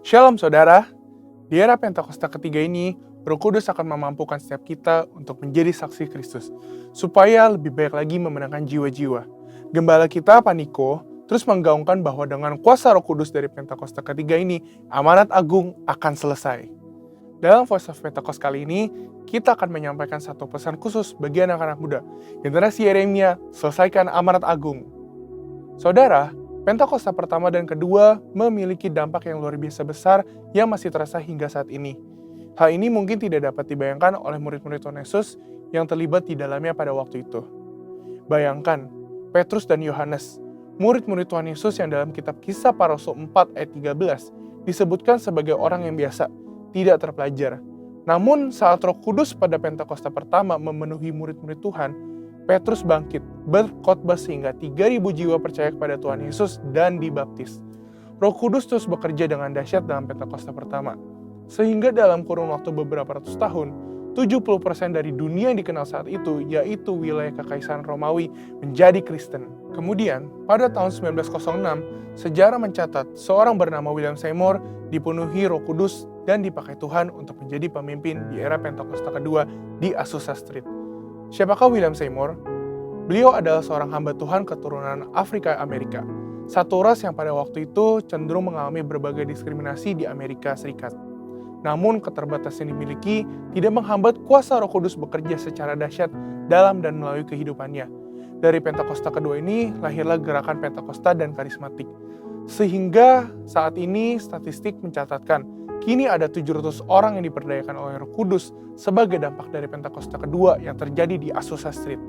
Shalom saudara, di era Pentakosta ketiga ini, Roh Kudus akan memampukan setiap kita untuk menjadi saksi Kristus, supaya lebih baik lagi memenangkan jiwa-jiwa. Gembala kita, Paniko, terus menggaungkan bahwa dengan kuasa Roh Kudus dari Pentakosta ketiga ini, amanat agung akan selesai. Dalam Voice of Pentecost kali ini, kita akan menyampaikan satu pesan khusus bagi anak-anak muda. Generasi Yeremia, selesaikan amanat agung. Saudara, Pentakosta pertama dan kedua memiliki dampak yang luar biasa besar yang masih terasa hingga saat ini. Hal ini mungkin tidak dapat dibayangkan oleh murid-murid Tuhan Yesus yang terlibat di dalamnya pada waktu itu. Bayangkan, Petrus dan Yohanes, murid-murid Tuhan Yesus yang dalam kitab Kisah Para Rasul 4 ayat 13, disebutkan sebagai orang yang biasa, tidak terpelajar. Namun saat Roh Kudus pada Pentakosta pertama memenuhi murid-murid Tuhan, Petrus bangkit, berkhotbah sehingga 3.000 jiwa percaya kepada Tuhan Yesus dan dibaptis. Roh Kudus terus bekerja dengan dahsyat dalam Pentakosta pertama. Sehingga dalam kurun waktu beberapa ratus tahun, 70% dari dunia yang dikenal saat itu, yaitu wilayah Kekaisaran Romawi, menjadi Kristen. Kemudian, pada tahun 1906, sejarah mencatat seorang bernama William Seymour dipenuhi Roh Kudus dan dipakai Tuhan untuk menjadi pemimpin di era Pentakosta kedua di Azusa Street. Siapakah William Seymour? Beliau adalah seorang hamba Tuhan keturunan Afrika Amerika, satu ras yang pada waktu itu cenderung mengalami berbagai diskriminasi di Amerika Serikat. Namun keterbatasan yang dimiliki tidak menghambat kuasa Roh Kudus bekerja secara dahsyat dalam dan melalui kehidupannya. Dari Pentakosta kedua ini lahirlah gerakan Pentakosta dan karismatik. Sehingga saat ini statistik mencatatkan kini ada 700 orang yang diperdayakan oleh Roh Kudus sebagai dampak dari Pentakosta kedua yang terjadi di Azusa Street.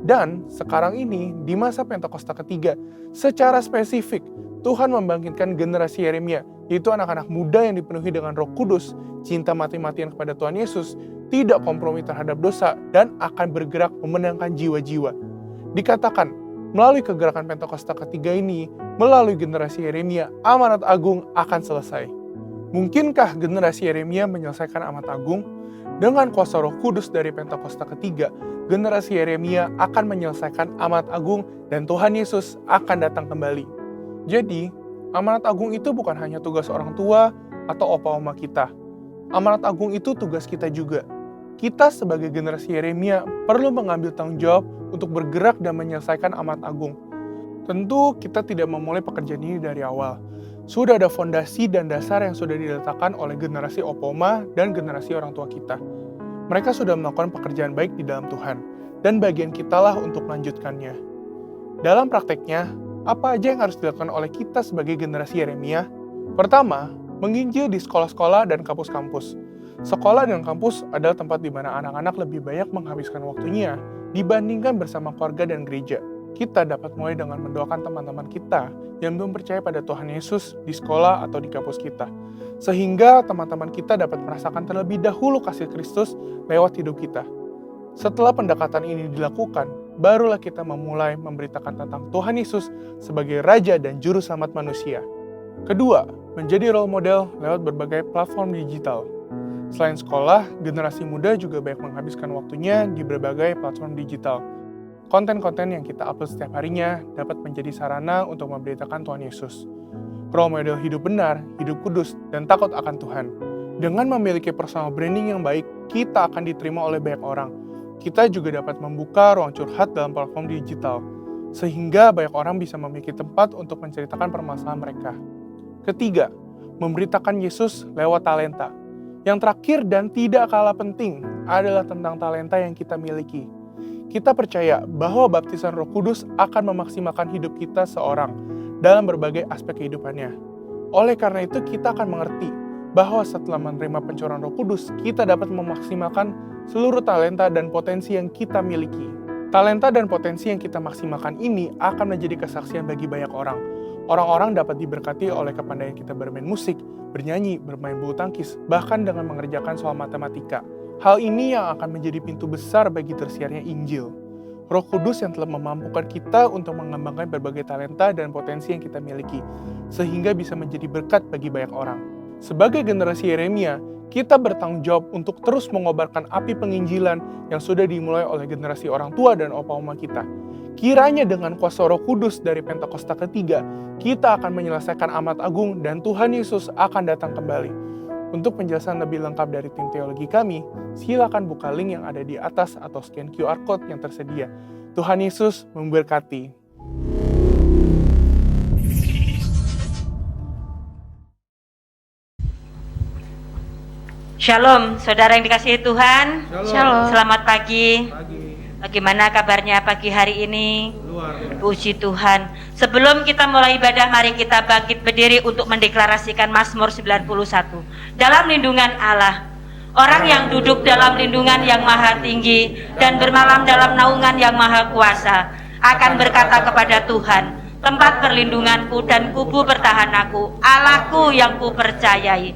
Dan sekarang ini di masa Pentakosta ketiga, secara spesifik Tuhan membangkitkan generasi Yeremia, yaitu anak-anak muda yang dipenuhi dengan Roh Kudus, cinta mati-matian kepada Tuhan Yesus, tidak kompromi terhadap dosa, dan akan bergerak memenangkan jiwa-jiwa. Dikatakan, melalui kegerakan Pentakosta ketiga ini, melalui generasi Yeremia, amanat agung akan selesai. Mungkinkah generasi Yeremia menyelesaikan amanat agung? Dengan kuasa Roh Kudus dari Pentakosta ketiga, generasi Yeremia akan menyelesaikan amanat agung dan Tuhan Yesus akan datang kembali. Jadi, amanat agung itu bukan hanya tugas orang tua atau opa-oma kita. Amanat agung itu tugas kita juga. Kita sebagai generasi Yeremia perlu mengambil tanggung jawab untuk bergerak dan menyelesaikan amanat agung. Tentu kita tidak memulai pekerjaan ini dari awal. Sudah ada fondasi dan dasar yang sudah diletakkan oleh generasi opa-oma dan generasi orang tua kita. Mereka sudah melakukan pekerjaan baik di dalam Tuhan, dan bagian kitalah untuk melanjutkannya. Dalam prakteknya, apa aja yang harus dilakukan oleh kita sebagai generasi Yeremia? Pertama, menginjil di sekolah-sekolah dan kampus-kampus. Sekolah dan kampus adalah tempat di mana anak-anak lebih banyak menghabiskan waktunya dibandingkan bersama keluarga dan gereja. Kita dapat mulai dengan mendoakan teman-teman kita yang belum percaya pada Tuhan Yesus di sekolah atau di kampus kita. Sehingga teman-teman kita dapat merasakan terlebih dahulu kasih Kristus lewat hidup kita. Setelah pendekatan ini dilakukan, barulah kita memulai memberitakan tentang Tuhan Yesus sebagai Raja dan Juru Selamat manusia. Kedua, menjadi role model lewat berbagai platform digital. Selain sekolah, generasi muda juga banyak menghabiskan waktunya di berbagai platform digital. Konten-konten yang kita upload setiap harinya dapat menjadi sarana untuk memberitakan Tuhan Yesus. Role model hidup benar, hidup kudus, dan takut akan Tuhan. Dengan memiliki personal branding yang baik, kita akan diterima oleh banyak orang. Kita juga dapat membuka ruang curhat dalam platform digital, sehingga banyak orang bisa memiliki tempat untuk menceritakan permasalahan mereka. Ketiga, memberitakan Yesus lewat talenta. Yang terakhir dan tidak kalah penting adalah tentang talenta yang kita miliki. Kita percaya bahwa baptisan Roh Kudus akan memaksimalkan hidup kita seorang dalam berbagai aspek kehidupannya. Oleh karena itu, kita akan mengerti bahwa setelah menerima pencurahan Roh Kudus, kita dapat memaksimalkan seluruh talenta dan potensi yang kita miliki. Talenta dan potensi yang kita maksimalkan ini akan menjadi kesaksian bagi banyak orang. Orang-orang dapat diberkati oleh kepandaian kita bermain musik, bernyanyi, bermain bulu tangkis, bahkan dengan mengerjakan soal matematika. Hal ini yang akan menjadi pintu besar bagi tersiarnya Injil. Roh Kudus yang telah memampukan kita untuk mengembangkan berbagai talenta dan potensi yang kita miliki, sehingga bisa menjadi berkat bagi banyak orang. Sebagai generasi Yeremia, kita bertanggung jawab untuk terus mengobarkan api penginjilan yang sudah dimulai oleh generasi orang tua dan opa-oma kita. Kiranya dengan kuasa Roh Kudus dari Pentakosta ketiga, kita akan menyelesaikan amat agung dan Tuhan Yesus akan datang kembali. Untuk penjelasan lebih lengkap dari tim teologi kami, silakan buka link yang ada di atas atau scan QR Code yang tersedia. Tuhan Yesus memberkati. Shalom, saudara yang dikasihi Tuhan. Shalom. Selamat pagi. Bagaimana kabarnya pagi hari ini? Puji Tuhan. Sebelum kita mulai ibadah, mari kita bangkit berdiri untuk mendeklarasikan Mazmur 91. Dalam lindungan Allah, orang yang duduk dalam lindungan yang maha tinggi dan bermalam dalam naungan yang maha kuasa akan berkata kepada Tuhan, tempat perlindunganku dan kubu pertahananku, Allahku yang kupercayai.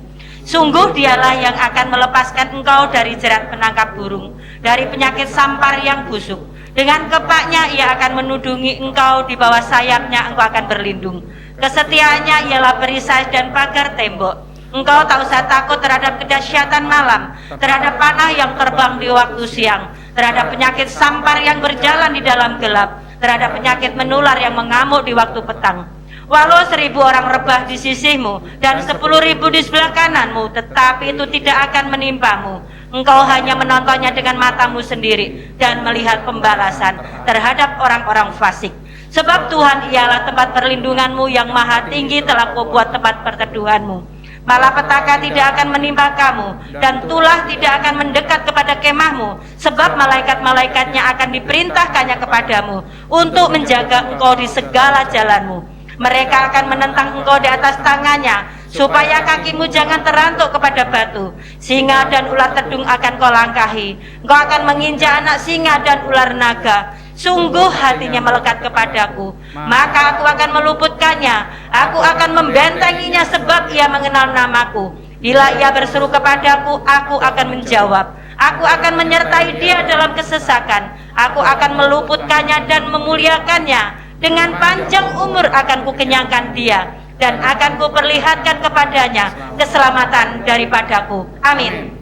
Sungguh dialah yang akan melepaskan engkau dari jerat penangkap burung, dari penyakit sampar yang busuk. Dengan kepaknya ia akan menudungi engkau, di bawah sayapnya engkau akan berlindung. Kesetiaannya ialah perisai dan pagar tembok. Engkau tak usah takut terhadap kedahsyatan malam, terhadap panah yang terbang di waktu siang, terhadap penyakit sampar yang berjalan di dalam gelap, terhadap penyakit menular yang mengamuk di waktu petang. Walau 1000 orang rebah di sisimu dan 10.000 di sebelah kananmu, tetapi itu tidak akan menimpamu. Engkau hanya menontonnya dengan matamu sendiri dan melihat pembalasan terhadap orang-orang fasik. Sebab Tuhan ialah tempat perlindunganmu, yang maha tinggi telah Kau buat tempat perteduhanmu. Malapetaka tidak akan menimpa kamu, dan tulah tidak akan mendekat kepada kemahmu, sebab malaikat-malaikatnya akan diperintahkannya kepadamu untuk menjaga engkau di segala jalanmu. Mereka akan menentang engkau di atas tangannya, supaya kakimu jangan terantuk kepada batu. Singa dan ular tedung akan kau langkahi. Engkau akan menginjak anak singa dan ular naga. Sungguh hatinya melekat kepadaku, maka aku akan meluputkannya. Aku akan membentenginya, sebab ia mengenal namaku. Bila ia berseru kepadaku, aku akan menjawab. Aku akan menyertai dia dalam kesesakan. Aku akan meluputkannya dan memuliakannya. Dengan panjang umur akan kukenyangkan dia, dan akan kuperlihatkan kepadanya keselamatan daripadaku. Amin.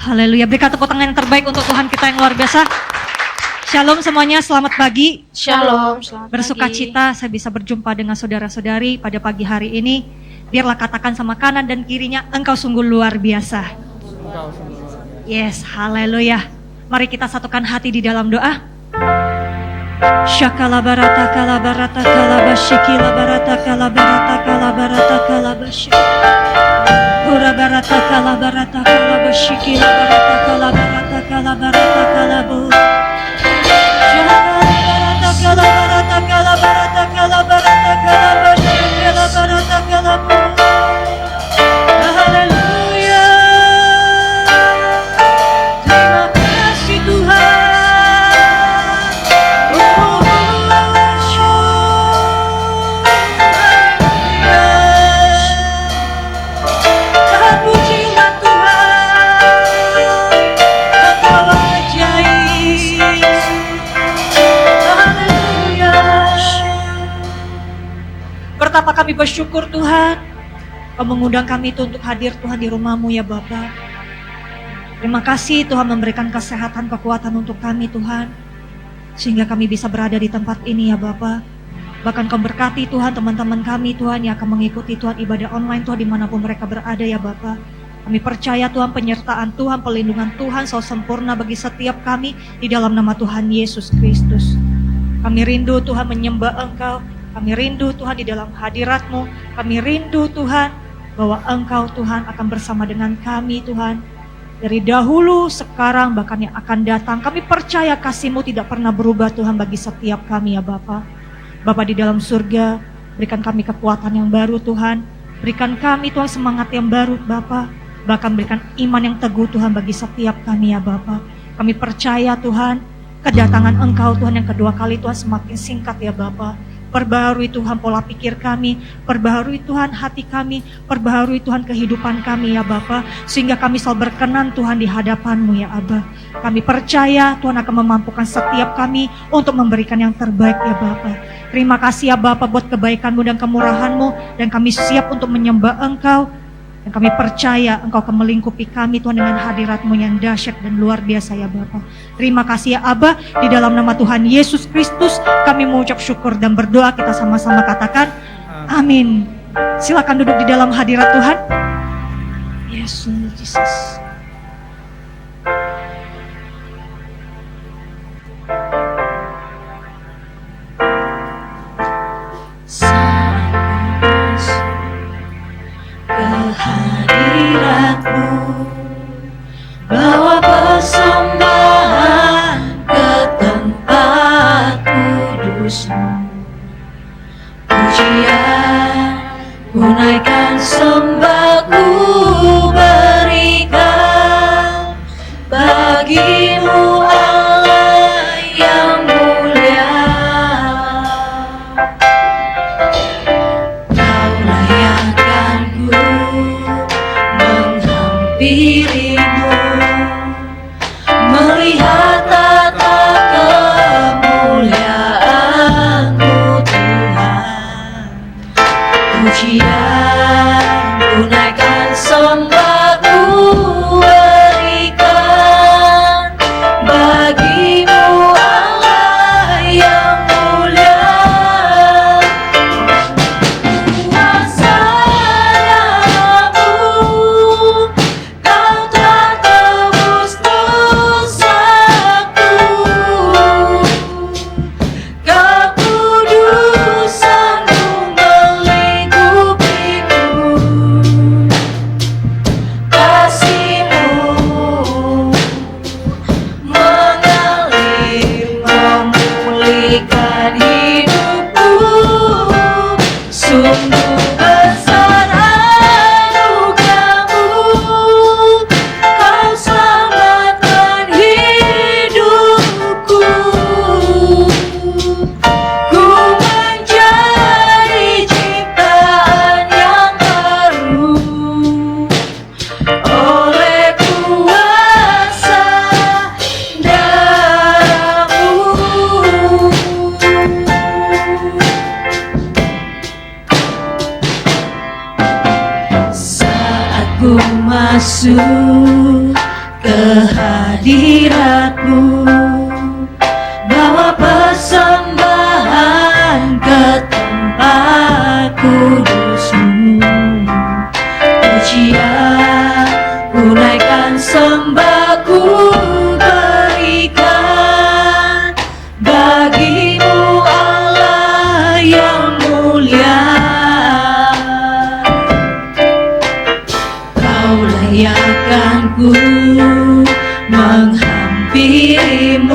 Haleluya. Berikan tepuk tangan yang terbaik untuk Tuhan kita yang luar biasa. Shalom semuanya, selamat pagi. Shalom. Bersukacita saya bisa berjumpa dengan saudara-saudari pada pagi hari ini. Biarlah katakan sama kanan dan kirinya, engkau sungguh luar biasa. Yes, haleluya. Mari kita satukan hati di dalam doa. Shakala barata kala barata kala bashiki la barata kala barata kala barata kala bashiki Ura barata kala bashiki la barata kala barata kala bu Shakala barata kala bashiki la barata kala bu. Haleluya. Terima kasih Tuhan. Betapa kami bersyukur Tuhan, Kau mengundang kami itu untuk hadir Tuhan di rumah-Mu ya Bapa. Terima kasih Tuhan memberikan kesehatan, kekuatan untuk kami Tuhan, sehingga kami bisa berada di tempat ini ya Bapa. Bahkan Kau berkati Tuhan teman-teman kami Tuhan yang akan mengikuti Tuhan ibadah online Tuhan dimanapun mereka berada ya Bapa. Kami percaya Tuhan penyertaan Tuhan, pelindungan Tuhan selalu sempurna bagi setiap kami di dalam nama Tuhan Yesus Kristus. Kami rindu Tuhan menyembah Engkau. Kami rindu Tuhan di dalam hadirat-Mu. Kami rindu Tuhan bahwa Engkau Tuhan akan bersama dengan kami Tuhan. Dari dahulu, sekarang, bahkan yang akan datang. Kami percaya kasih-Mu tidak pernah berubah Tuhan bagi setiap kami ya Bapa. Bapa di dalam surga, berikan kami kekuatan yang baru Tuhan. Berikan kami Tuhan semangat yang baru Bapa. Bahkan berikan iman yang teguh Tuhan bagi setiap kami ya Bapa. Kami percaya Tuhan, kedatangan Engkau Tuhan yang kedua kali Tuhan semakin singkat ya Bapa. Perbaharui Tuhan pola pikir kami, perbaharui Tuhan hati kami, perbaharui Tuhan kehidupan kami ya Bapa, sehingga kami selalu berkenan Tuhan di hadapan-Mu ya Aba. Kami percaya Tuhan akan memampukan setiap kami untuk memberikan yang terbaik ya Bapa. Terima kasih ya Bapa buat kebaikan-Mu dan kemurahan-Mu, dan kami siap untuk menyembah Engkau Dan kami percaya Engkau akan melingkupi kami Tuhan dengan hadirat-Mu yang dahsyat dan luar biasa ya Bapa. Terima kasih ya Aba, di dalam nama Tuhan Yesus Kristus kami mengucap syukur dan berdoa, kita sama-sama katakan amin. Silakan duduk di dalam hadirat Tuhan. Yes, Jesus. Kehadirat-Mu, bawa persembahan ke tempat kudus-Mu. Pujian ku naikkan, sembah ku berikan bagi-Mu Allah yang mulia. Kau layakkan ku menghampiri-Mu, melihat tata kemuliaan-Mu Tuhan. Pujian ku naikkan, sembah ku berikan bagi-Mu Allah yang mulia. Kuasa-Mu, Kau telah tebus dosaku. Kekudusan-Mu melingkupiku. Kasih-Mu mengalir, memulihkan hidupku. Sungguh besar anugerah-Mu, Kau selamatkan hidupku. Ku menjadi ciptaan yang baru oleh kuasa darah-Mu. Saat ku masuk ke hadirat-Mu, bawa persembahan ke tempat kudus-Mu. Pujian ku naikkan, sembah ku berikan bagi-Mu Allah yang mulia. Kau layakkan ku menghampiri-Mu,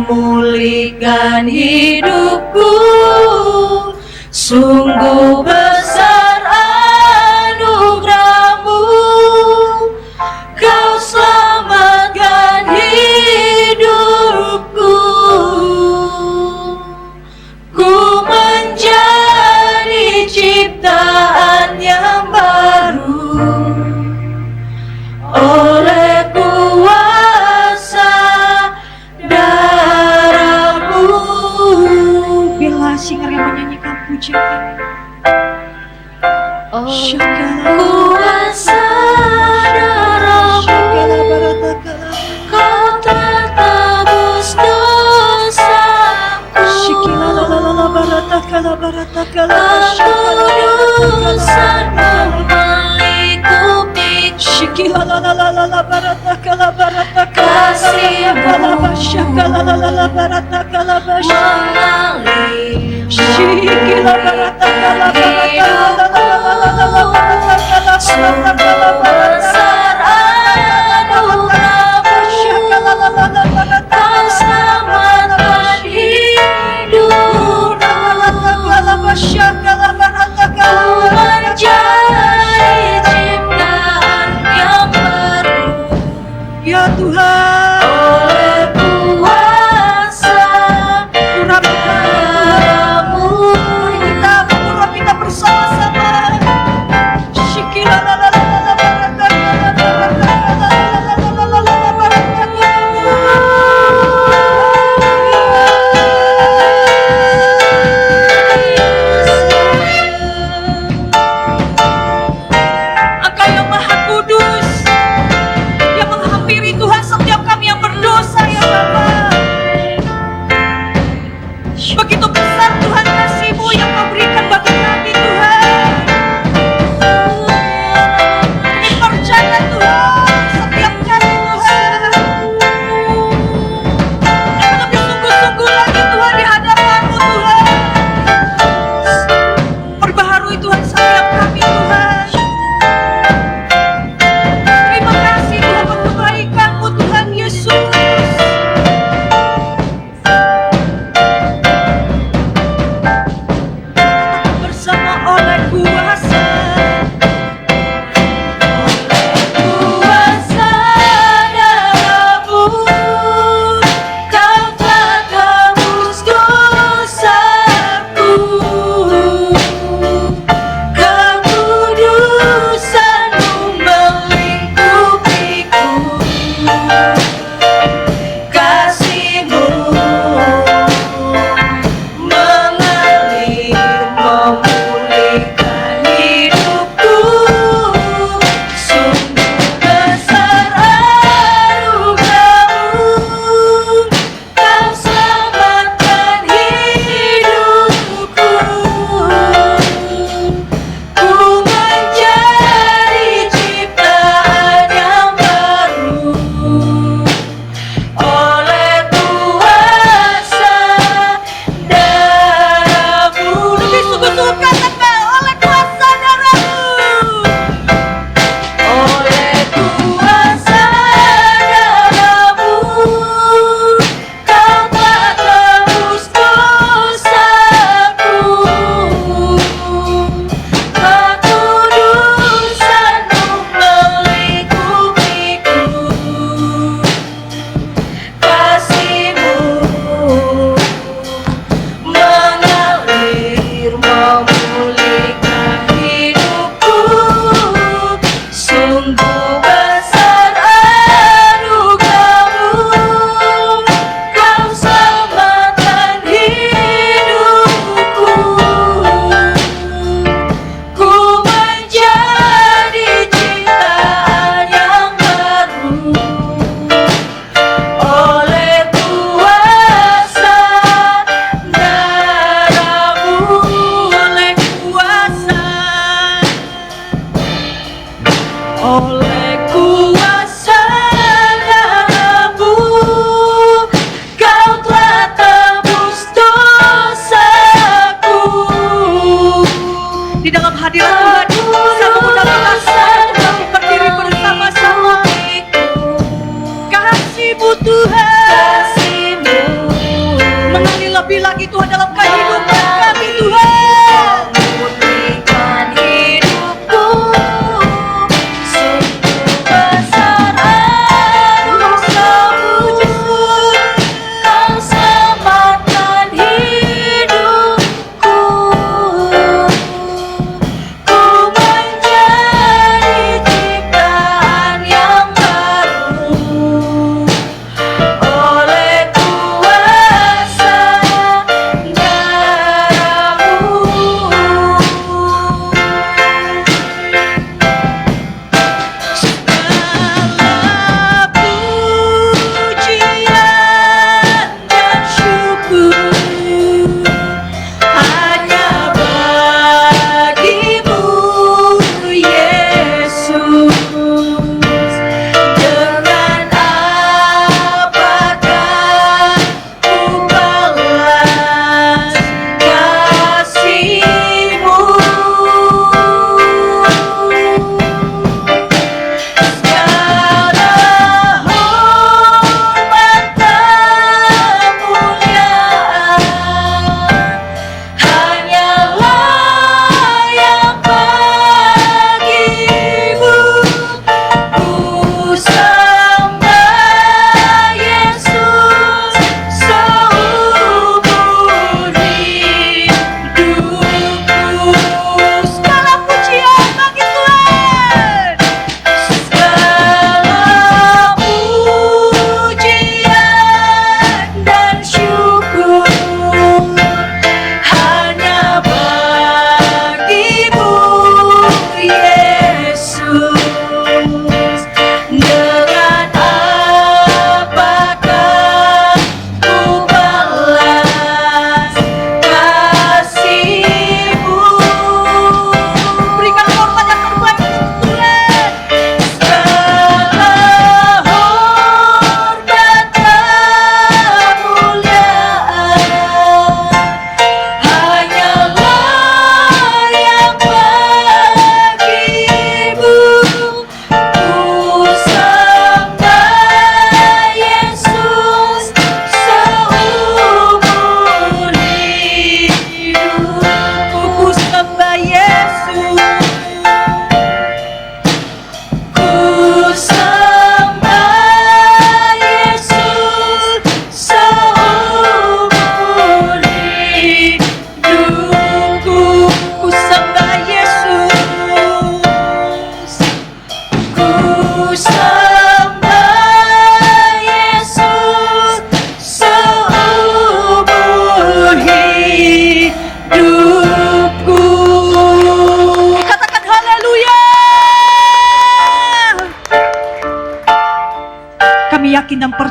memulihkan hidupku. Sungguh besar anugerah-Mu, Kau selamatkan hidupku. Ku menjadi ciptaan yang baru oleh kuasa darah-Mu. Bila singer yang menyanyikan pujian ini. Kuasa darah-Mu, Kau telah tebus dosaku. Kekudusan melikupiku. Besar anugerah-Mu, Kau selamatkan hidupku. Ku menjadi ciptaan yang baru Ya Tuhan, oleh kuasa urapikan darah-Mu. kita bersama-sama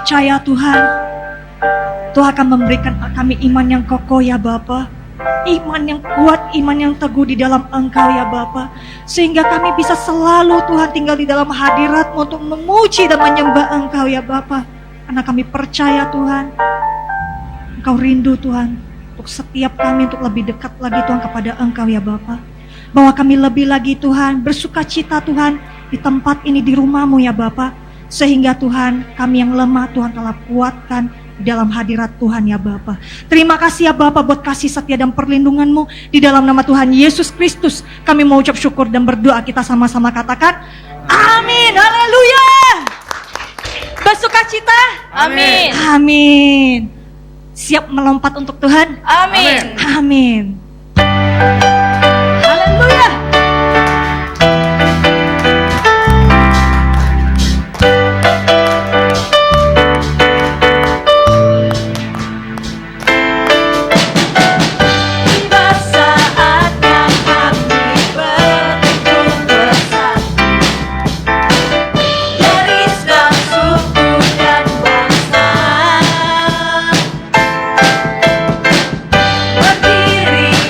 percaya Tuhan, Tuhan akan memberikan kami iman yang kokoh ya Bapa. Iman yang kuat, iman yang teguh di dalam Engkau ya Bapa. Sehingga kami bisa selalu Tuhan tinggal di dalam hadirat-Mu untuk memuji dan menyembah Engkau ya Bapa. Karena kami percaya Tuhan, Engkau rindu Tuhan untuk setiap kami untuk lebih dekat lagi Tuhan kepada Engkau ya Bapa. Bahwa kami lebih lagi Tuhan bersuka cita Tuhan di tempat ini, di rumah-Mu ya Bapa. Sehingga Tuhan kami yang lemah Tuhan telah kuatkan dalam hadirat Tuhan ya Bapa. Terima kasih ya Bapa buat kasih setia dan perlindungan-Mu. Di dalam nama Tuhan Yesus Kristus kami mau ucap syukur dan berdoa, kita sama-sama katakan amin. Haleluya. Bersukacita. Amin. Amin. Siap melompat untuk Tuhan? Amin. Amin. Haleluya. Berdiri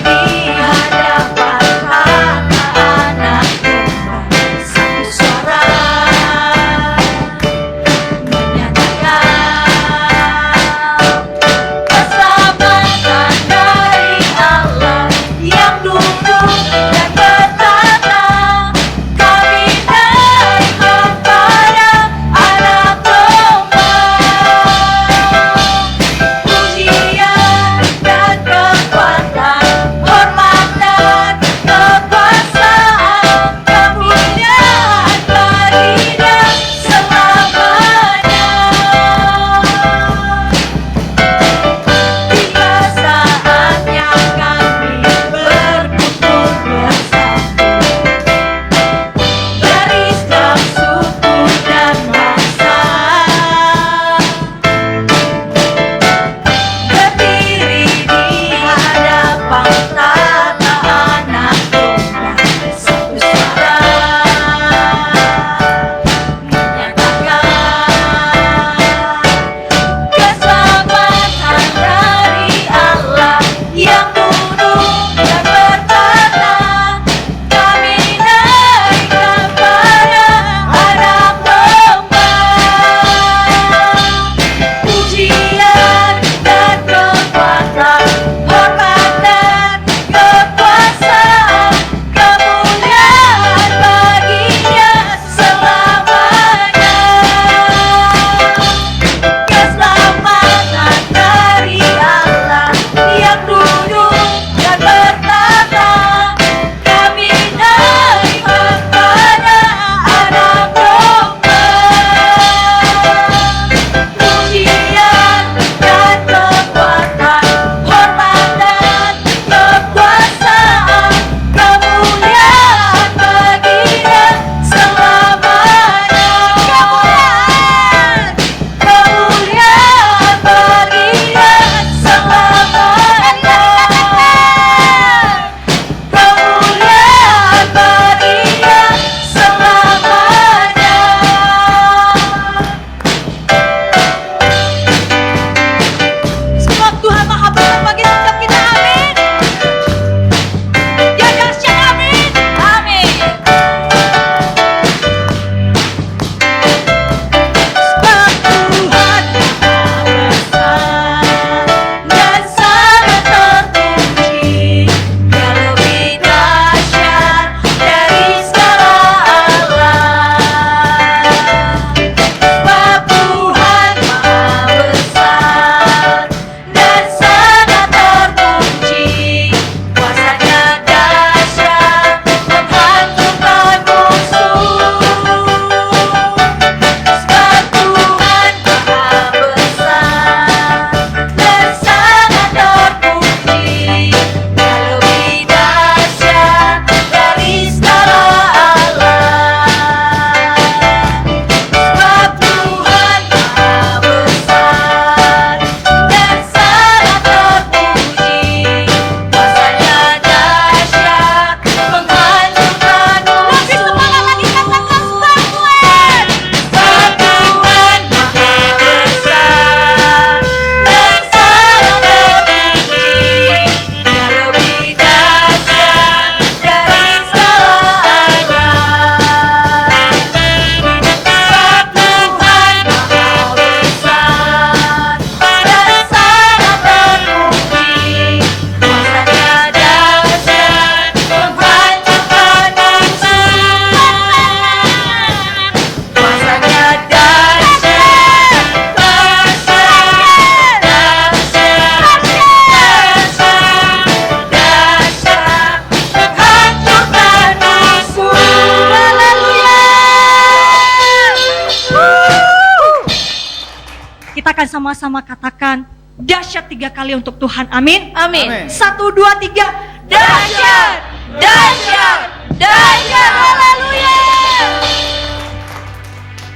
akan sama-sama katakan dahsyat 3 kali untuk Tuhan. Amin. Amin. 1, 2, 3. Dahsyat, dahsyat, dahsyat. Haleluya.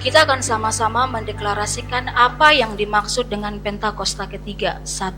Kita akan sama-sama mendeklarasikan apa yang dimaksud dengan Pentakosta ketiga. 1.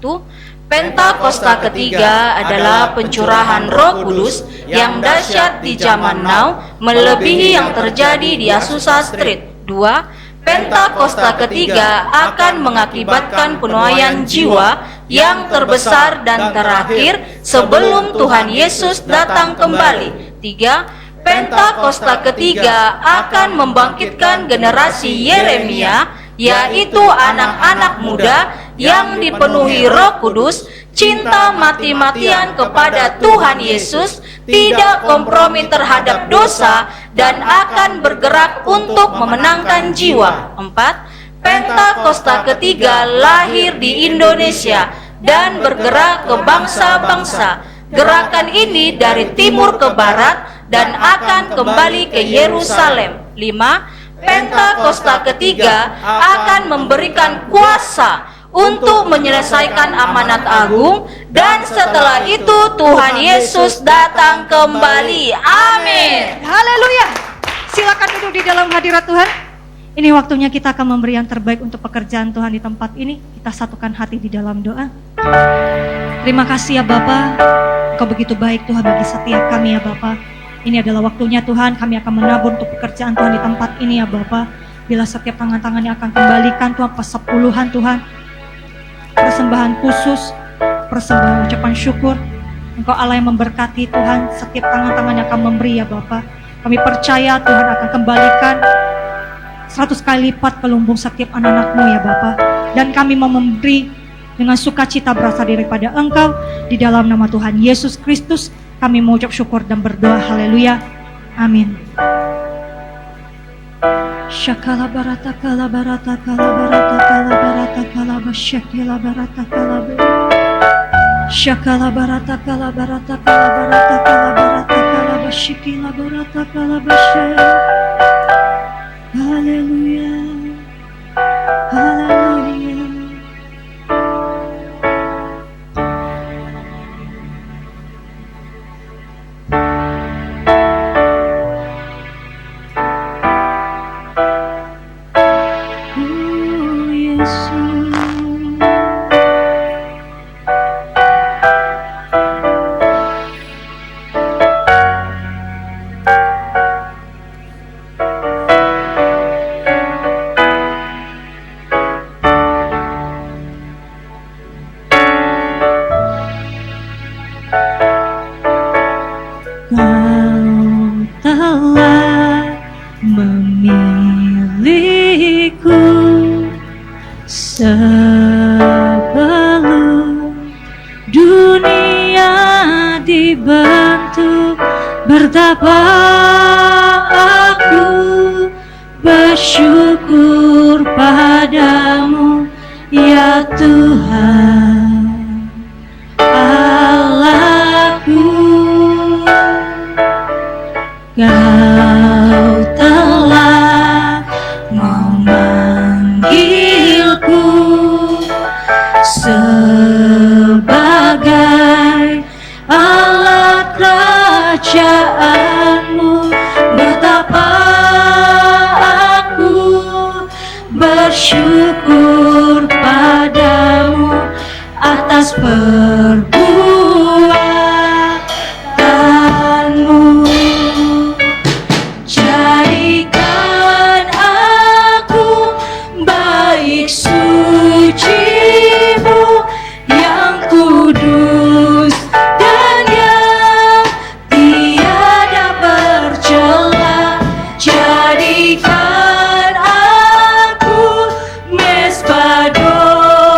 Pentakosta ketiga adalah pencurahan Roh Kudus yang dahsyat di zaman now, melebihi yang terjadi di Azusa Street. 2. Pentakosta ketiga akan mengakibatkan penuaian jiwa yang terbesar dan terakhir sebelum Tuhan Yesus datang kembali. 3. Pentakosta ketiga akan membangkitkan generasi Yeremia, yaitu anak-anak muda yang dipenuhi Roh Kudus, cinta mati-matian kepada Tuhan Yesus, tidak kompromi terhadap dosa, dan akan bergerak untuk memenangkan jiwa. 4. Pentakosta ketiga lahir di Indonesia dan bergerak ke bangsa-bangsa. Gerakan ini dari timur ke barat dan akan kembali ke Yerusalem. 5. Pentakosta ketiga akan memberikan kuasa untuk menyelesaikan amanat agung, dan setelah itu Tuhan Yesus datang kembali. Amin. Haleluya. Silakan duduk di dalam hadirat Tuhan. Ini waktunya kita akan memberi yang terbaik untuk pekerjaan Tuhan di tempat ini. Kita satukan hati di dalam doa. Terima kasih ya Bapa, Engkau begitu baik Tuhan bagi setiap kami ya Bapa. Ini adalah waktunya Tuhan, kami akan menabur untuk pekerjaan Tuhan di tempat ini ya Bapa. Bila setiap tangan-tangannya akan kembalikan Tuhan persepuluhan Tuhan, persembahan khusus, persembahan ucapan syukur. Engkau Allah yang memberkati Tuhan, setiap tangan-tangannya akan memberi ya Bapa. Kami percaya Tuhan akan kembalikan 100 kali lipat ke lumbung setiap anak-anak-Mu ya Bapa. Dan kami mau memberi dengan sukacita berasal daripada Engkau. Di dalam nama Tuhan Yesus Kristus kami mengucap syukur dan berdoa. Haleluya. Amin. Shakala barata kala barata kala barata kala barata kala bashakila barata kala Shakala barata kala barata kala barata kala barata kala bashikila barata kala bashay. Haleluya. Haleluya. Sebelum dunia dibentuk, betapa aku bersyukur padamu ya Tuhan Allahku. Kau telah memanggilku sebagai alat kerajaanmu. Betapa aku bersyukur padamu atas perbuatanmu. Jadikan aku baik suci-Mu yang kudus dan yang tiada bercela. Jadikan aku mezbah doamu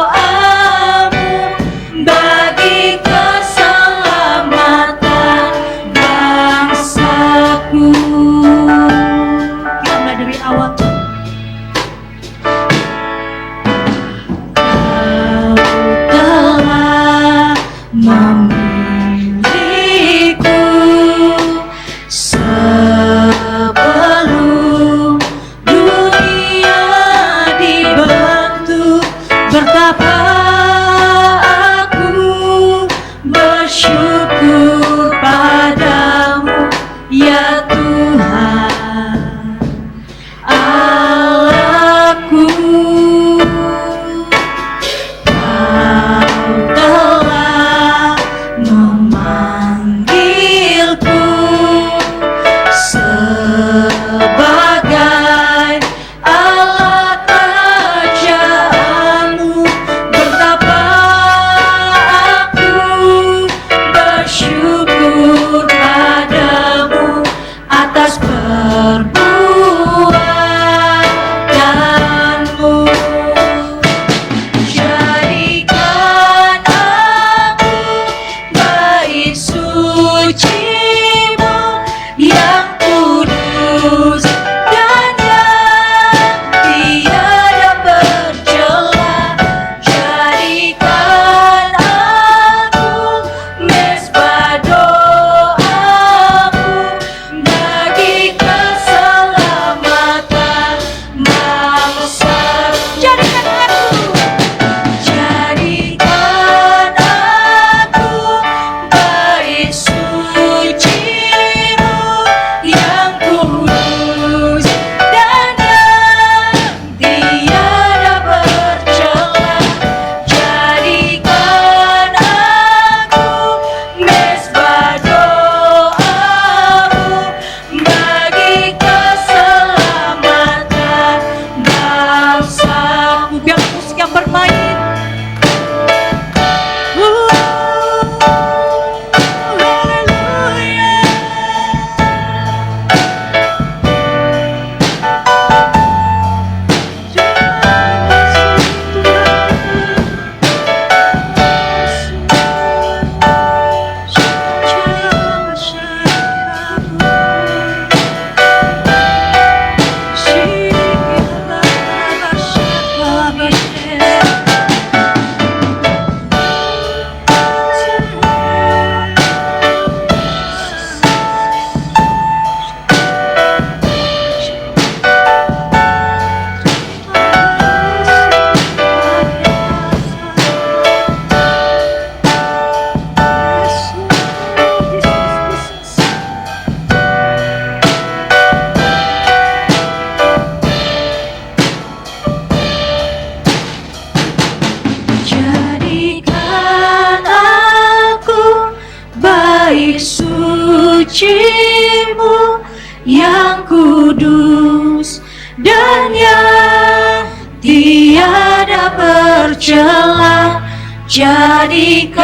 suci-Mu yang kudus dan yang tiada bercela. Jadikan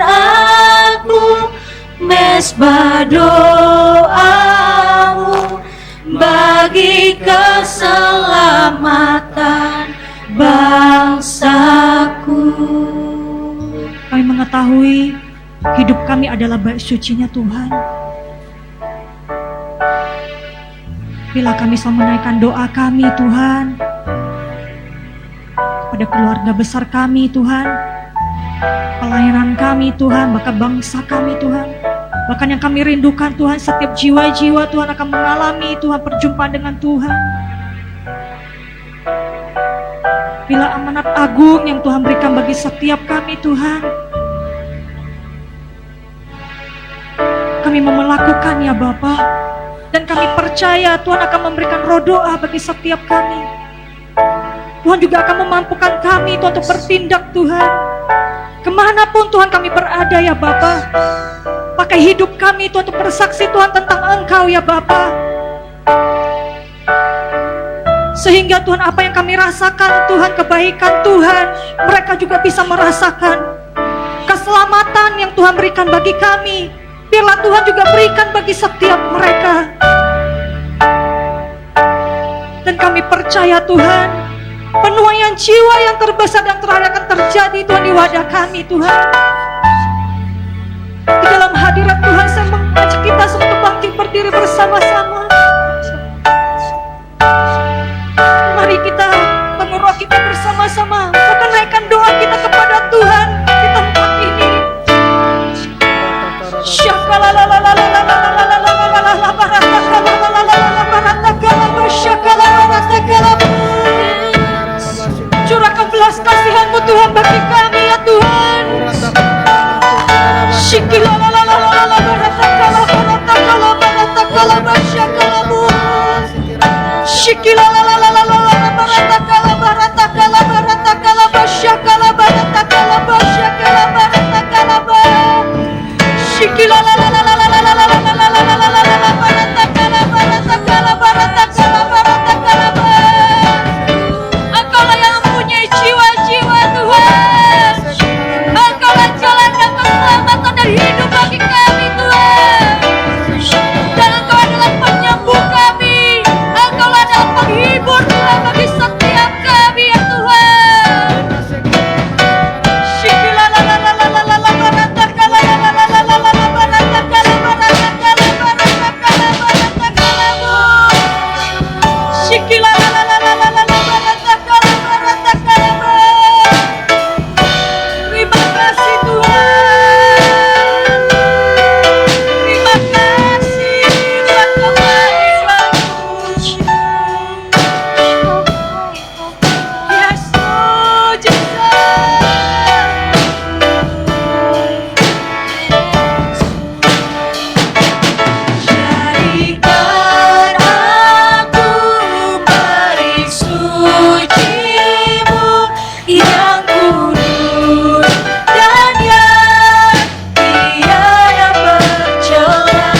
aku mesbah doa-Mu bagi keselamatan bangsaku. Kami mengetahui hidup kami adalah bait suci-Nya Tuhan. Bila kami selalu menaikkan doa kami Tuhan kepada keluarga besar kami Tuhan, pelayanan kami Tuhan, bahkan bangsa kami Tuhan, bahkan yang kami rindukan Tuhan, setiap jiwa-jiwa Tuhan akan mengalami Tuhan perjumpaan dengan Tuhan. Bila amanat agung yang Tuhan berikan bagi setiap kami Tuhan, kami mau melakukannya Bapa, dan kami percaya Tuhan akan memberikan roh doa bagi setiap kami. Tuhan juga akan memampukan kami Tuhan untuk bertindak Tuhan, kemanapun Tuhan kami berada ya Bapa. Pakai hidup kami Tuhan untuk bersaksi Tuhan tentang Engkau ya Bapa, sehingga Tuhan apa yang kami rasakan Tuhan, kebaikan Tuhan, mereka juga bisa merasakan keselamatan yang Tuhan berikan bagi kami. Biarlah Tuhan juga berikan bagi setiap mereka. Dan kami percaya Tuhan, penuaian jiwa yang terbesar dan terakhir akan terjadi Tuhan di wadah kami Tuhan. Di dalam hadirat Tuhan saya mengajak kita semua untuk bangkit berdiri bersama-sama. Mari kita menguruh kita bersama-sama, menaikkan doa kita kepada Tuhan di tempat ini. Curahkan belas kasihan-Mu Tuhan bagi kami ya Tuhan. Engkaulah yang mempunyai jiwa-jiwa Tuhan. Engkaulah jalan dan keselamatan dan hidup bagi kami Tuhan. Dan Engkau adalah penyembuh kami. Engkaulah adalah penghibur Tuhan bagi setiap kami ya Tuhan. Terima kasih Tuhan. Terima kasih buat kehadiran-Mu. Yesus, jadikan aku bait suci-Mu yang kudus dan yang tiada bercela.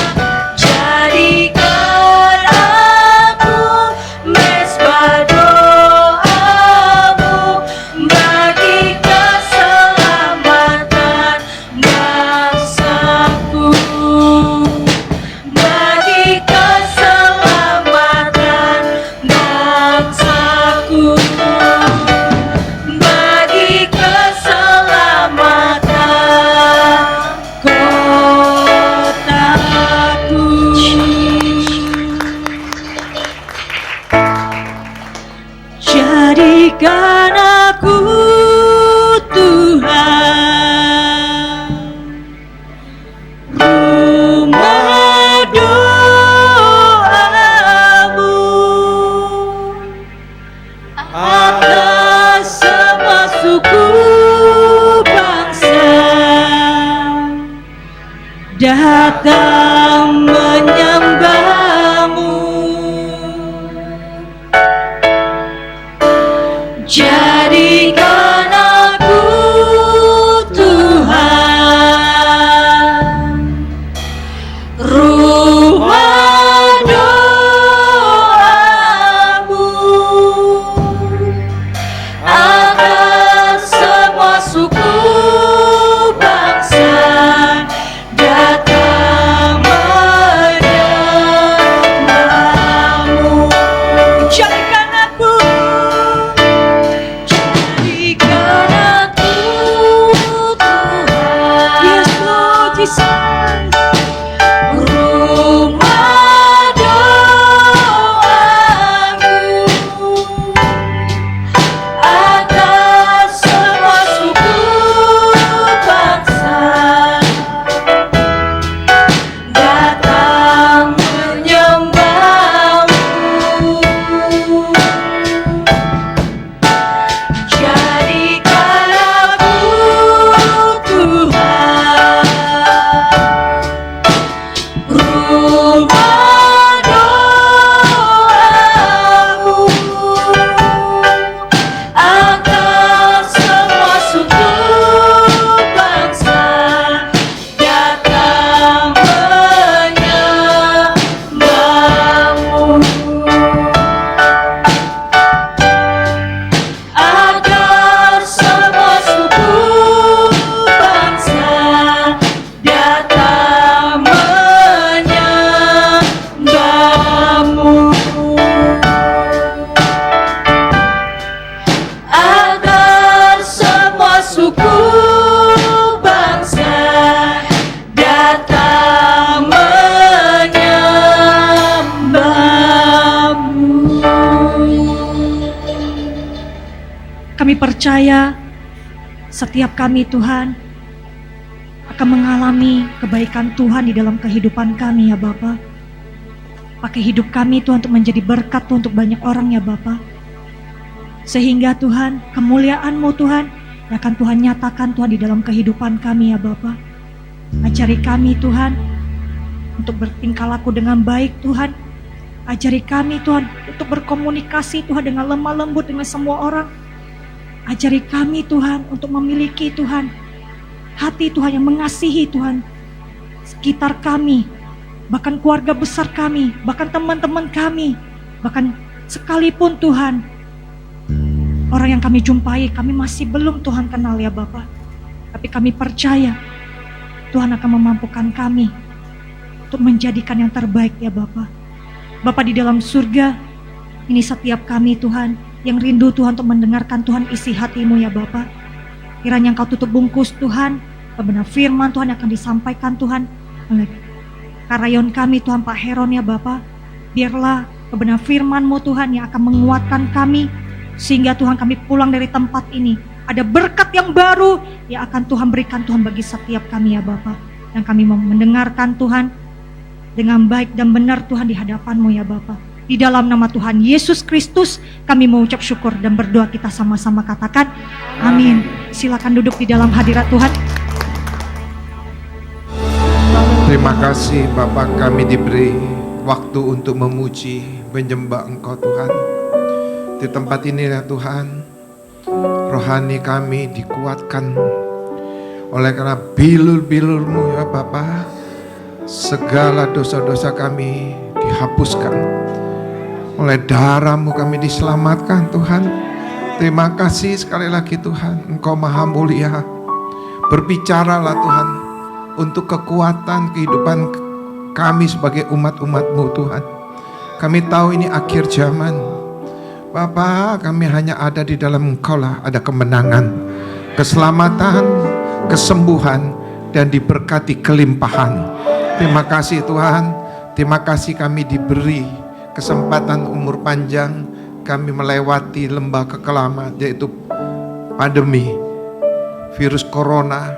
Jadikan aku mesbah doa-Mu bagi keselamatan bangsaku. Bagi keselamatan bangsaku. Bagi keselamatan kotaku. Jadikan aku Tuhan rumah doa-Mu atas semua suku bangsa datang menyembah-Mu. Jadikan aku Tuhan Kami percaya setiap kami Tuhan akan mengalami kebaikan Tuhan di dalam kehidupan kami ya Bapa. Pakai hidup kami Tuhan untuk menjadi berkat Tuhan, untuk banyak orang ya Bapa. Sehingga Tuhan, kemuliaan-Mu Tuhan yang akan Tuhan nyatakan Tuhan di dalam kehidupan kami ya Bapa. Ajari kami Tuhan untuk bertingkah laku dengan baik Tuhan. Ajari kami Tuhan untuk berkomunikasi Tuhan dengan lemah lembut dengan semua orang. Ajari kami Tuhan untuk memiliki Tuhan hati Tuhan yang mengasihi Tuhan sekitar kami, bahkan keluarga besar kami, bahkan teman-teman kami, bahkan sekalipun Tuhan orang yang kami jumpai kami masih belum Tuhan kenal ya Bapa. Tapi kami percaya Tuhan akan memampukan kami untuk menjadikan yang terbaik ya Bapa. Bapa di dalam surga, ini setiap kami Tuhan yang rindu Tuhan untuk mendengarkan Tuhan isi hati-Mu ya Bapa. Kiranya Engkau tutup bungkus Tuhan, kebenaran firman Tuhan yang akan disampaikan Tuhan oleh karyawan kami Tuhan Pak Heron ya Bapa. Biarlah kebenaran firman-Mu Tuhan yang akan menguatkan kami, sehingga Tuhan kami pulang dari tempat ini ada berkat yang baru yang akan Tuhan berikan Tuhan bagi setiap kami ya Bapa. Dan kami mau mendengarkan Tuhan dengan baik dan benar Tuhan di hadapan-Mu ya Bapa. Di dalam nama Tuhan Yesus Kristus kami mengucap syukur dan berdoa, kita sama-sama katakan amin. Silakan duduk di dalam hadirat Tuhan. Terima kasih Bapak, kami diberi waktu untuk memuji, menyembah Engkau Tuhan. Di tempat ini ya Tuhan, rohani kami dikuatkan oleh karena bilur-bilur-Mu ya Bapa. Segala dosa-dosa kami dihapuskan. Oleh darah-Mu kami diselamatkan Tuhan. Terima kasih sekali lagi Tuhan, Engkau Maha Mulia. Berbicaralah Tuhan untuk kekuatan kehidupan kami sebagai umat-umat-Mu Tuhan. Kami tahu ini akhir zaman Bapa, kami hanya ada di dalam Engkau lah ada kemenangan, keselamatan, kesembuhan, dan diberkati kelimpahan. Terima kasih Tuhan. Terima kasih kami diberi kesempatan umur panjang, kami melewati lembah kekelaman, yaitu pandemi virus corona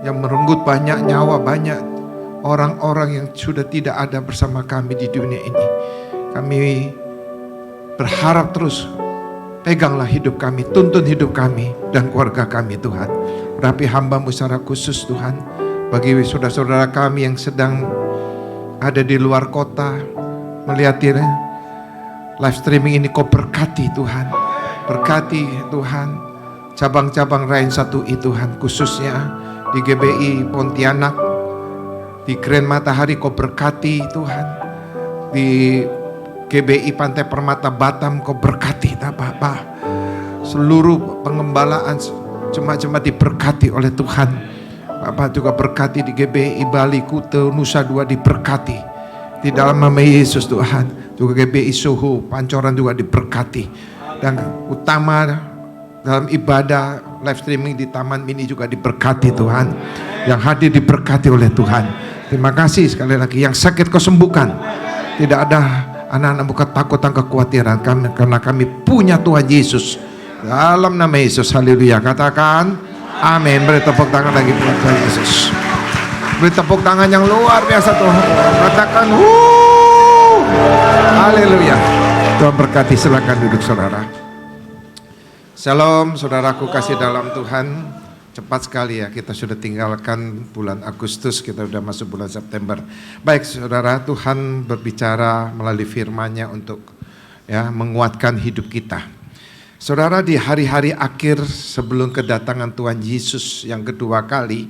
yang merenggut banyak nyawa, banyak orang-orang yang sudah tidak ada bersama kami di dunia ini. Kami berharap terus, peganglah hidup kami, tuntun hidup kami dan keluarga kami Tuhan. Rapi hamba-Mu secara khusus Tuhan, bagi saudara-saudara kami yang sedang ada di luar kota melihat live streaming ini, Kau berkati Tuhan. Berkati Tuhan cabang-cabang Rain 1I Tuhan, khususnya di GBI Pontianak, di Grand Matahari Kau berkati Tuhan, di GBI Pantai Permata Batam Kau berkati Bapak. Seluruh pengembalaan jemaat-jemaat diberkati oleh Tuhan. Bapak juga berkati di GBI Bali Kute Nusa Dua diberkati di dalam nama Yesus Tuhan. Juga GBI Suhu Pancoran juga diberkati. Dan utama dalam ibadah live streaming di Taman Mini juga diberkati Tuhan. Yang hadir diberkati oleh Tuhan. Terima kasih sekali lagi. Yang sakit Kau sembuhkan. Tidak ada anak-anak ketakutan, kekhawatiran kami, karena kami punya Tuhan Yesus. Dalam nama Yesus, haleluya. Katakan amin. Beri tepuk tangan lagi buat Tuhan Yesus. Beri tepuk tangan yang luar biasa Tuhan. Katakan haleluya. Tuhan berkati, silakan duduk saudara. Shalom saudaraku kasih dalam Tuhan. Cepat sekali ya, kita sudah tinggalkan bulan Agustus, kita sudah masuk bulan September. Baik saudara, Tuhan berbicara melalui firman-Nya untuk ya menguatkan hidup kita. Saudara, di hari-hari akhir sebelum kedatangan Tuhan Yesus yang kedua kali,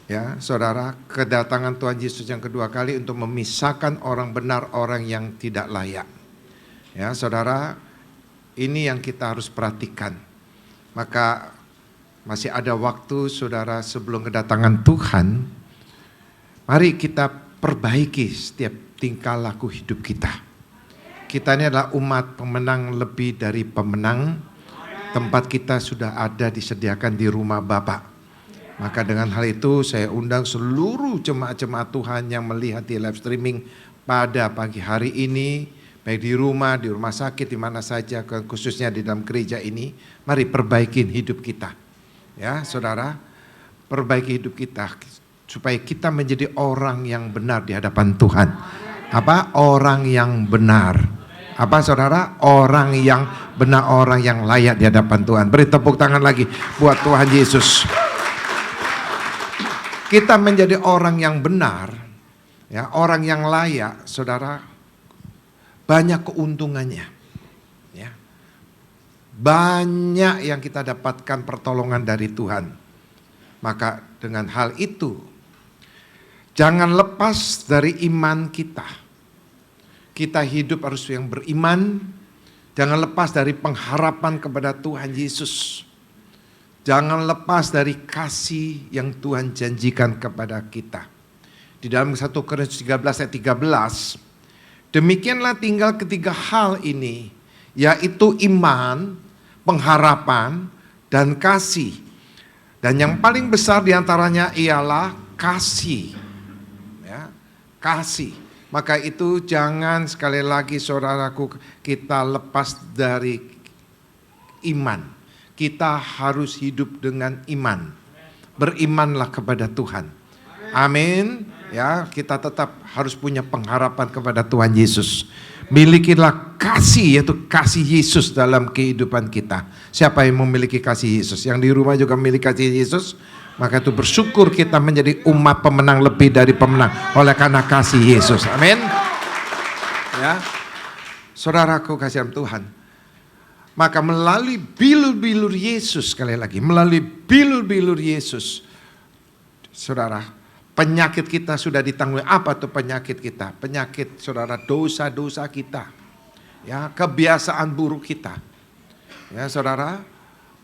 ya saudara, kedatangan Tuhan Yesus yang kedua kali untuk memisahkan orang benar, orang yang tidak layak. Ya saudara, ini yang kita harus perhatikan. Maka masih ada waktu saudara sebelum kedatangan Tuhan. Mari kita perbaiki setiap tingkah laku hidup kita. Kita ini adalah umat pemenang lebih dari pemenang. Tempat kita sudah ada disediakan di rumah Bapa. Maka dengan hal itu saya undang seluruh jemaat-jemaat Tuhan yang melihat di live streaming pada pagi hari ini, Baik di rumah sakit, di mana saja, khususnya di dalam gereja ini. Mari perbaikin hidup kita. Ya, saudara, perbaiki hidup kita supaya kita menjadi orang yang benar di hadapan Tuhan. Apa? Orang yang benar. Apa saudara? Orang yang benar, orang yang layak di hadapan Tuhan. Beri tepuk tangan lagi buat Tuhan Yesus. Kita menjadi orang yang benar, ya, orang yang layak, saudara. Banyak keuntungannya, ya. Banyak yang kita dapatkan pertolongan dari Tuhan. Maka dengan hal itu, jangan lepas dari iman kita. Kita hidup harus yang beriman. Jangan lepas dari pengharapan kepada Tuhan Yesus. Jangan lepas dari kasih yang Tuhan janjikan kepada kita. Di dalam 1 Korintus 13 ayat 13, demikianlah tinggal ketiga hal ini, yaitu iman, pengharapan, dan kasih. Dan yang paling besar diantaranya ialah kasih. Ya, kasih. Maka itu jangan sekali lagi saudaraku kita lepas dari iman. Kita harus hidup dengan iman. Berimanlah kepada Tuhan. Amin. Ya, kita tetap harus punya pengharapan kepada Tuhan Yesus. Milikilah kasih, yaitu kasih Yesus dalam kehidupan kita. Siapa yang memiliki kasih Yesus? Yang di rumah juga memiliki kasih Yesus. Maka itu bersyukur kita menjadi umat pemenang lebih dari pemenang oleh karena kasih Yesus. Amin. Ya, saudaraku kasih Tuhan. Maka melalui bilur-bilur Yesus, sekali lagi, melalui bilur-bilur Yesus, saudara, penyakit kita sudah ditanggung. Apa tuh penyakit kita? Penyakit saudara, dosa-dosa kita. Ya, kebiasaan buruk kita. Ya, saudara,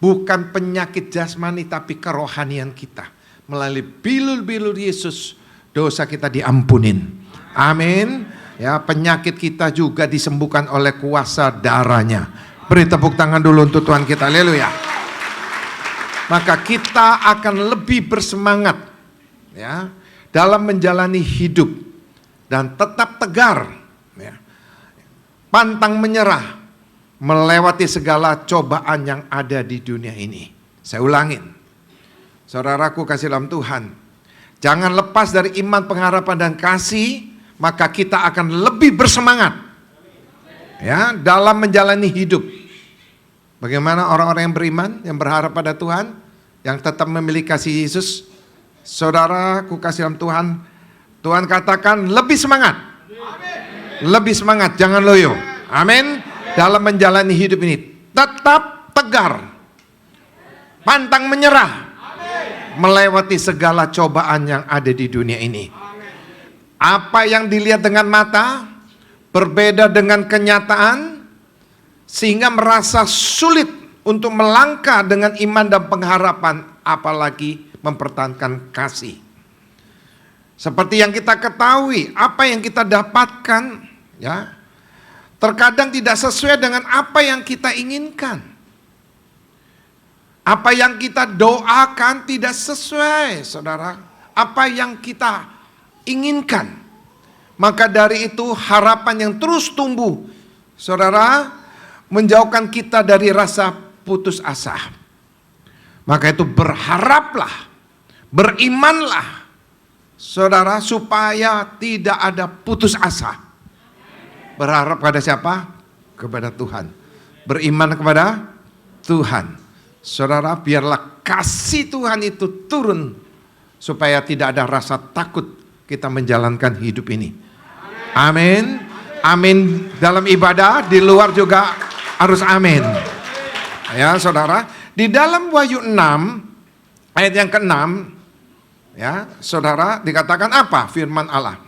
bukan penyakit jasmani tapi kerohanian kita. Melalui bilur-bilur Yesus, dosa kita diampunin. Amin. Ya, penyakit kita juga disembuhkan oleh kuasa darahnya. Beri tepuk tangan dulu untuk Tuhan kita. Haleluya. Maka kita akan lebih bersemangat, ya, dalam menjalani hidup dan tetap tegar, ya, pantang menyerah melewati segala cobaan yang ada di dunia ini. Saya ulangin, saudaraku kasih dalam Tuhan, jangan lepas dari iman, pengharapan, dan kasih, maka kita akan lebih bersemangat, ya, dalam menjalani hidup. Bagaimana orang-orang yang beriman, yang berharap pada Tuhan, yang tetap memiliki kasih Yesus? Saudara, ku kasih dalam Tuhan, Tuhan katakan lebih semangat. Lebih semangat, jangan loyo. Amin. Dalam menjalani hidup ini, tetap tegar. Pantang menyerah. Melewati segala cobaan yang ada di dunia ini. Apa yang dilihat dengan mata, berbeda dengan kenyataan, sehingga merasa sulit untuk melangkah dengan iman dan pengharapan, apalagi mempertahankan kasih. Seperti yang kita ketahui, apa yang kita dapatkan, ya, terkadang tidak sesuai dengan apa yang kita inginkan. Apa yang kita doakan tidak sesuai, saudara. Apa yang kita inginkan. Maka dari itu harapan yang terus tumbuh, saudara, menjauhkan kita dari rasa putus asa. Maka itu berharaplah, berimanlah, saudara, supaya tidak ada putus asa. Berharap pada siapa? Kepada Tuhan. Beriman kepada Tuhan. Saudara, biarlah kasih Tuhan itu turun, supaya tidak ada rasa takut kita menjalankan hidup ini. Amin. Amin. Dalam ibadah, di luar juga harus amin. Ya, saudara, di dalam Wahyu 6 ayat yang ke-6, ya, saudara, dikatakan apa? Firman Allah.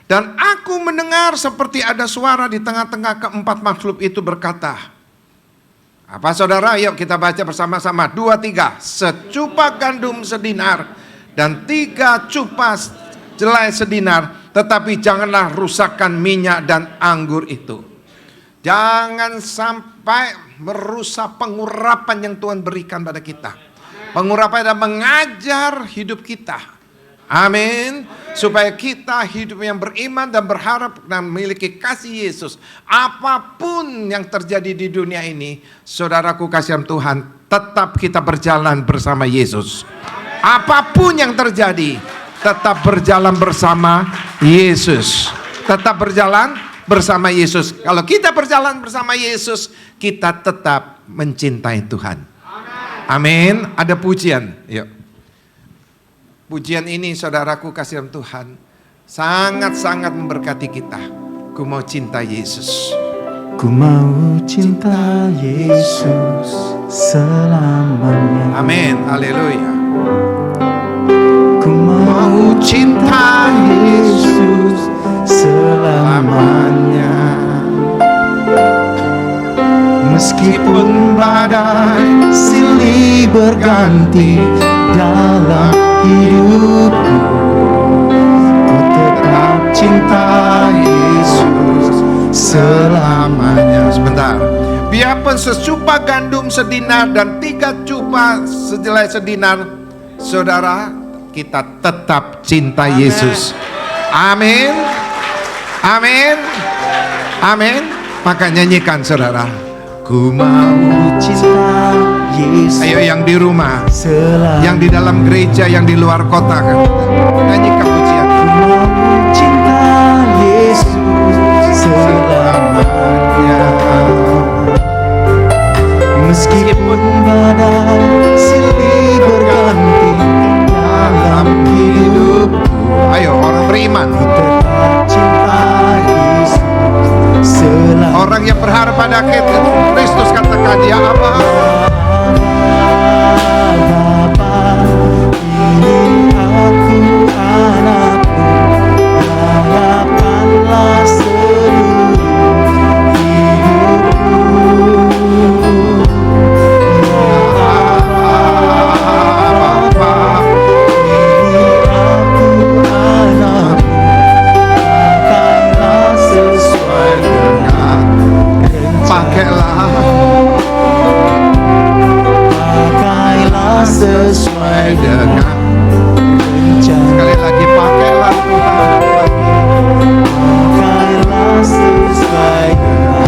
Dan aku mendengar seperti ada suara di tengah-tengah keempat makhluk itu berkata. Apa saudara? Yuk kita baca bersama-sama. 2, 3. Secupak gandum sedinar dan 3 cupas jelai sedinar, tetapi janganlah rusakkan minyak dan anggur itu. Jangan sampai merusak pengurapan yang Tuhan berikan pada kita. Pengurapan dan mengajar hidup kita. Amin. Supaya kita hidup yang beriman dan berharap dan memiliki kasih Yesus. Apapun yang terjadi di dunia ini, saudaraku kasihan Tuhan, tetap kita berjalan bersama Yesus. Apapun yang terjadi, tetap berjalan bersama Yesus. Tetap berjalan bersama Yesus. Kalau kita berjalan bersama Yesus, kita tetap mencintai Tuhan. Amin. Ada pujian. Yuk. Pujian ini saudaraku kasihan Tuhan sangat-sangat memberkati kita. Ku mau cinta Yesus. Ku mau cinta Yesus selamanya. Amin. Haleluya. Ku mau cinta Yesus selamanya. Meskipun badai silih berganti dalam hidupku, ku tetap cinta Yesus selamanya. Sebentar. Biarpun secupa gandum sedinar dan 3 cupa sejelai sedinar, saudara, kita tetap cinta Yesus. Amin. Amin. Amin. Maka nyanyikan saudara. Ku mau Cinta Yesus. Ayo yang di rumah, selamanya. yang di dalam gereja, yang di luar kota kan. Nyanyikan pujian. Ku mau cinta Yesus selamanya. Meskipun badai silih berganti dalam hidupku, Ayo orang beriman, tetap cinta Yesus selamanya. orang yang berharap pada Kristus, katakan ya Aba. Bapa, ini aku anakmu, layakkanlah seluruh hidupku. Bapa, Ini aku anakmu, pakailah sesuai dengan pakailah sesuai dengan rencana. sekali lagi pakailah Tuhan. Pakailah sesuai dengan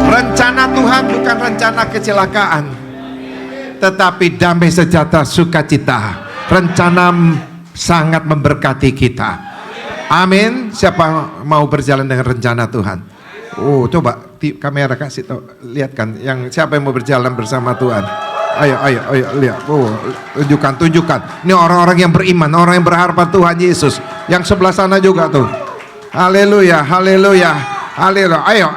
Rencana Tuhan bukan rencana kecelakaan, tetapi damai sejahtera sukacita. Rencana sangat memberkati kita. Amin. Siapa mau berjalan dengan rencana Tuhan? Oh, coba kamera kasih tahu, lihatkan yang siapa yang mau berjalan bersama Tuhan. Ayo, ayo, ayo lihat. Oh, tunjukkan. Ini orang-orang yang beriman, orang yang berharapan Tuhan Yesus. Yang sebelah sana juga tuh. Haleluya, haleluya, haleluya. Ayo,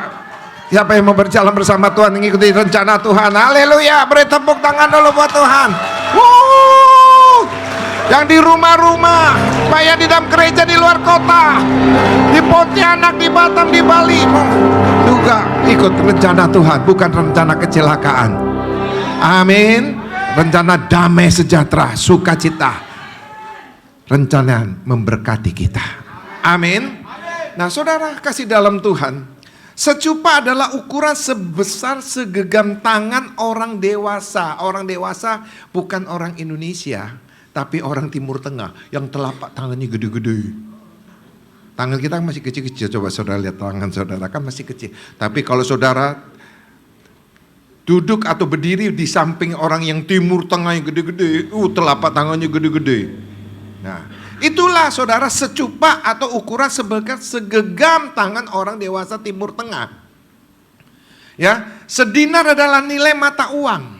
siapa yang mau berjalan bersama Tuhan, mengikuti rencana Tuhan? Haleluya, beri tepuk tangan dulu buat Tuhan. Yang di rumah-rumah, supaya di dalam gereja di luar kota, di Pontianak, di Batam, di Bali, juga ikut rencana Tuhan, bukan rencana kecelakaan. Amin. Rencana damai sejahtera, sukacita. Rencana memberkati kita. Amin. Nah, saudara kasih dalam Tuhan, secupa adalah ukuran sebesar segenggam tangan orang dewasa. Orang dewasa bukan orang Indonesia, tapi orang Timur Tengah yang telapak tangannya gede-gede. Tangan kita masih kecil-kecil. Coba saudara lihat tangan saudara kan masih kecil. Tapi kalau saudara duduk atau berdiri di samping orang yang Timur Tengah yang gede-gede, telapak tangannya gede-gede. Nah, itulah saudara secupa atau ukuran sebesar segenggam tangan orang dewasa Timur Tengah. Ya, sedinar adalah nilai mata uang.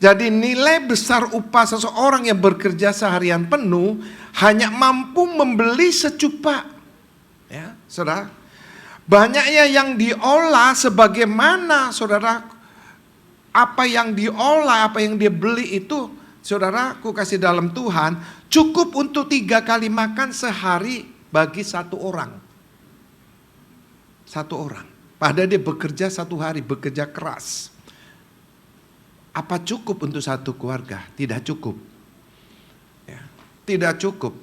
Jadi nilai besar upah seseorang yang bekerja seharian penuh hanya mampu membeli secupa. Ya, saudara. Banyaknya yang diolah sebagaimana saudara, apa yang diolah, apa yang dia beli itu, saudara, aku kasih dalam Tuhan, cukup untuk 3 kali makan sehari bagi 1 orang. 1 orang. Padahal dia bekerja 1 hari, bekerja keras. Apa cukup untuk 1 keluarga? Tidak cukup. Ya, tidak cukup.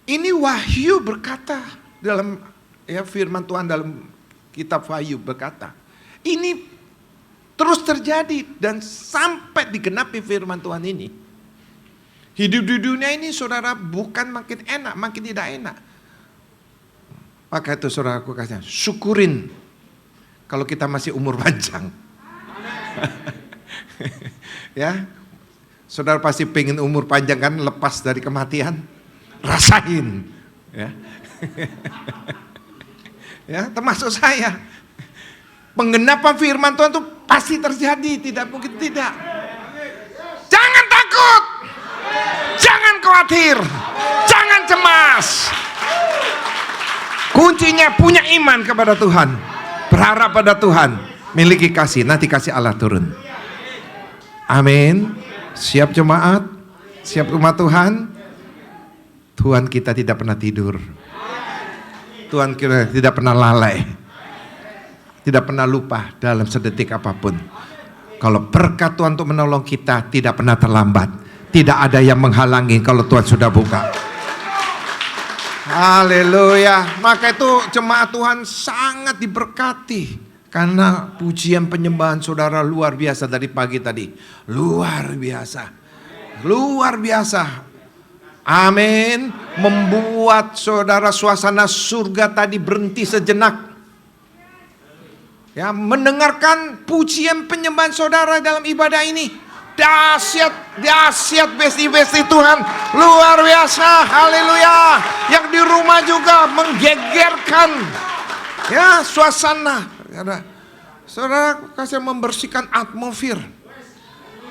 Ini Wahyu berkata dalam firman Tuhan dalam Kitab Wahyu berkata, ini terus terjadi dan sampai digenapi firman Tuhan ini. Hidup di dunia ini saudara bukan makin enak, makin tidak enak. Maka itu saudaraku kasih, syukurin kalau kita masih umur panjang. Ya, saudara pasti pengen umur panjang kan, lepas dari kematian. Rasain, ya. Ya, termasuk saya. Penggenapan firman Tuhan itu pasti terjadi, tidak mungkin tidak. Jangan takut, jangan khawatir, jangan cemas. Kuncinya punya iman kepada Tuhan, berharap pada Tuhan, miliki kasih, nanti kasih Allah turun. Amin. Siap jemaat, siap umat Tuhan. Tuhan kita tidak pernah tidur. Tuhan kita tidak pernah lalai, tidak pernah lupa dalam sedetik apapun. Kalau berkat Tuhan untuk menolong kita tidak pernah terlambat. Tidak ada yang menghalangi kalau Tuhan sudah buka. Haleluya. Maka itu jemaat Tuhan sangat diberkati. Karena pujian penyembahan saudara luar biasa dari pagi tadi. Luar biasa. Luar biasa. Amin. Membuat saudara suasana surga tadi berhenti sejenak. Ya, mendengarkan pujian penyembahan saudara dalam ibadah ini. Dahsyat, dahsyat besti-besti Tuhan. Luar biasa, haleluya. Yang di rumah juga menggegerkan. Ya, suasana. Saudara kasih membersihkan atmosfer.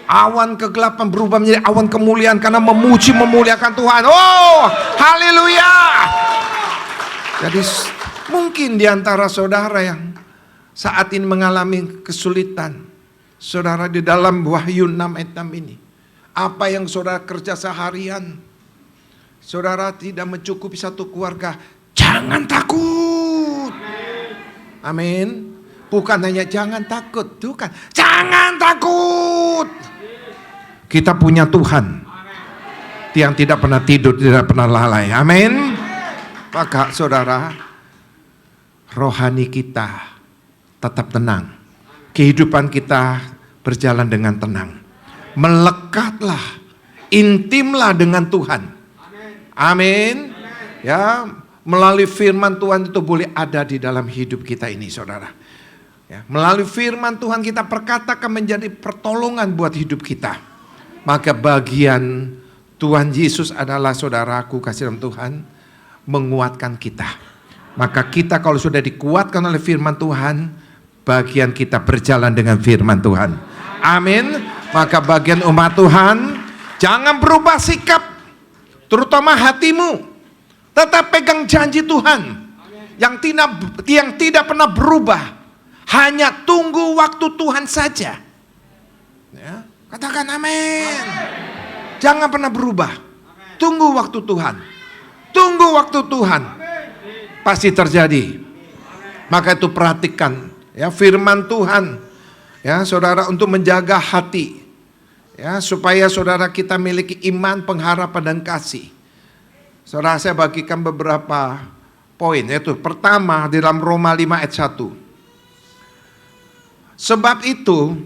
Awan kegelapan berubah menjadi awan kemuliaan karena memuji memuliakan Tuhan. Oh, haleluya. Jadi mungkin di antara saudara yang saat ini mengalami kesulitan, saudara di dalam Wahyu 6 ayat 6 ini, apa yang saudara kerja seharian, saudara tidak mencukupi satu keluarga, jangan takut. Amin. Bukan hanya jangan takut, bukan. Jangan takut. Kita punya Tuhan yang tidak pernah tidur, tidak pernah lalai. Amin. Maka saudara, rohani kita tetap tenang. Kehidupan kita berjalan dengan tenang. Melekatlah, intimlah dengan Tuhan. Amin. Ya, melalui firman Tuhan itu boleh ada di dalam hidup kita ini, saudara. Ya, melalui firman Tuhan kita perkatakan menjadi pertolongan buat hidup kita. Maka bagian Tuhan Yesus adalah, saudaraku kasih dalam Tuhan, menguatkan kita. Maka kita kalau sudah dikuatkan oleh firman Tuhan, bagian kita berjalan dengan firman Tuhan. Amin. Maka bagian umat Tuhan, jangan berubah sikap, terutama hatimu. Tetap pegang janji Tuhan yang tidak pernah berubah. Hanya tunggu waktu Tuhan saja. Ya, katakan amin. Jangan pernah berubah. Tunggu waktu Tuhan. Tunggu waktu Tuhan. Pasti terjadi. Maka itu perhatikan ya firman Tuhan. Ya, saudara, untuk menjaga hati. Ya, supaya saudara kita miliki iman, pengharapan dan kasih. Saudara, saya bagikan beberapa poin. Yaitu pertama di dalam Roma 5 ayat 1. Sebab itu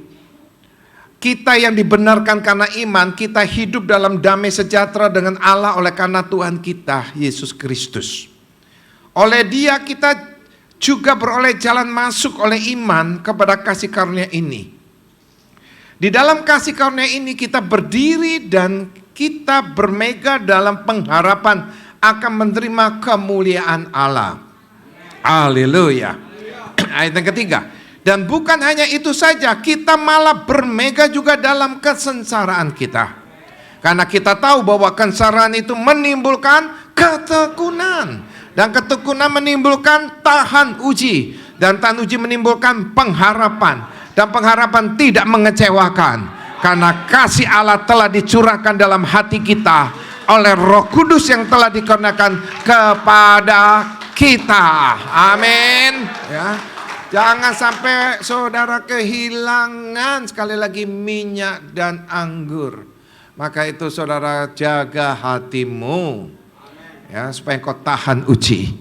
kita yang dibenarkan karena iman, kita hidup dalam damai sejahtera dengan Allah oleh karena Tuhan kita Yesus Kristus. Oleh Dia kita juga beroleh jalan masuk oleh iman kepada kasih karunia ini. Di dalam kasih karunia ini kita berdiri dan kita bermegah dalam pengharapan akan menerima kemuliaan Allah. Haleluya. Ayat yang ketiga. Dan bukan hanya itu saja, kita malah bermegah juga dalam kesengsaraan kita. Karena kita tahu bahwa kesengsaraan itu menimbulkan ketekunan. Dan ketekunan menimbulkan tahan uji. Dan tahan uji menimbulkan pengharapan. Dan pengharapan tidak mengecewakan. Karena kasih Allah telah dicurahkan dalam hati kita oleh Roh Kudus yang telah dikarenakan kepada kita. Amin. Ya. Jangan sampai saudara kehilangan sekali lagi minyak dan anggur. Maka itu saudara jaga hatimu. Ya, supaya kau tahan uji.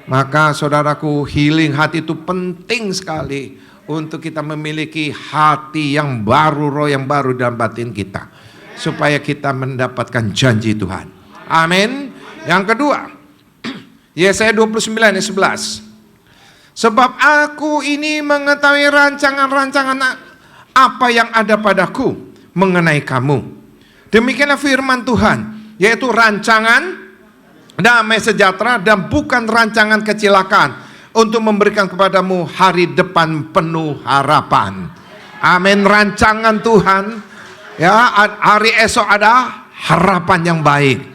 Maka saudaraku, healing hati itu penting sekali untuk kita memiliki hati yang baru, roh yang baru dalam batin kita, supaya kita mendapatkan janji Tuhan. Amin. Yang kedua, Yesaya 29 ayat 11. Sebab aku ini mengetahui rancangan-rancangan apa yang ada padaku mengenai kamu. Demikianlah firman Tuhan, yaitu rancangan damai sejahtera dan bukan rancangan kecelakaan, untuk memberikan kepadamu hari depan penuh harapan. Amin. Rancangan Tuhan, ya, hari esok ada harapan yang baik.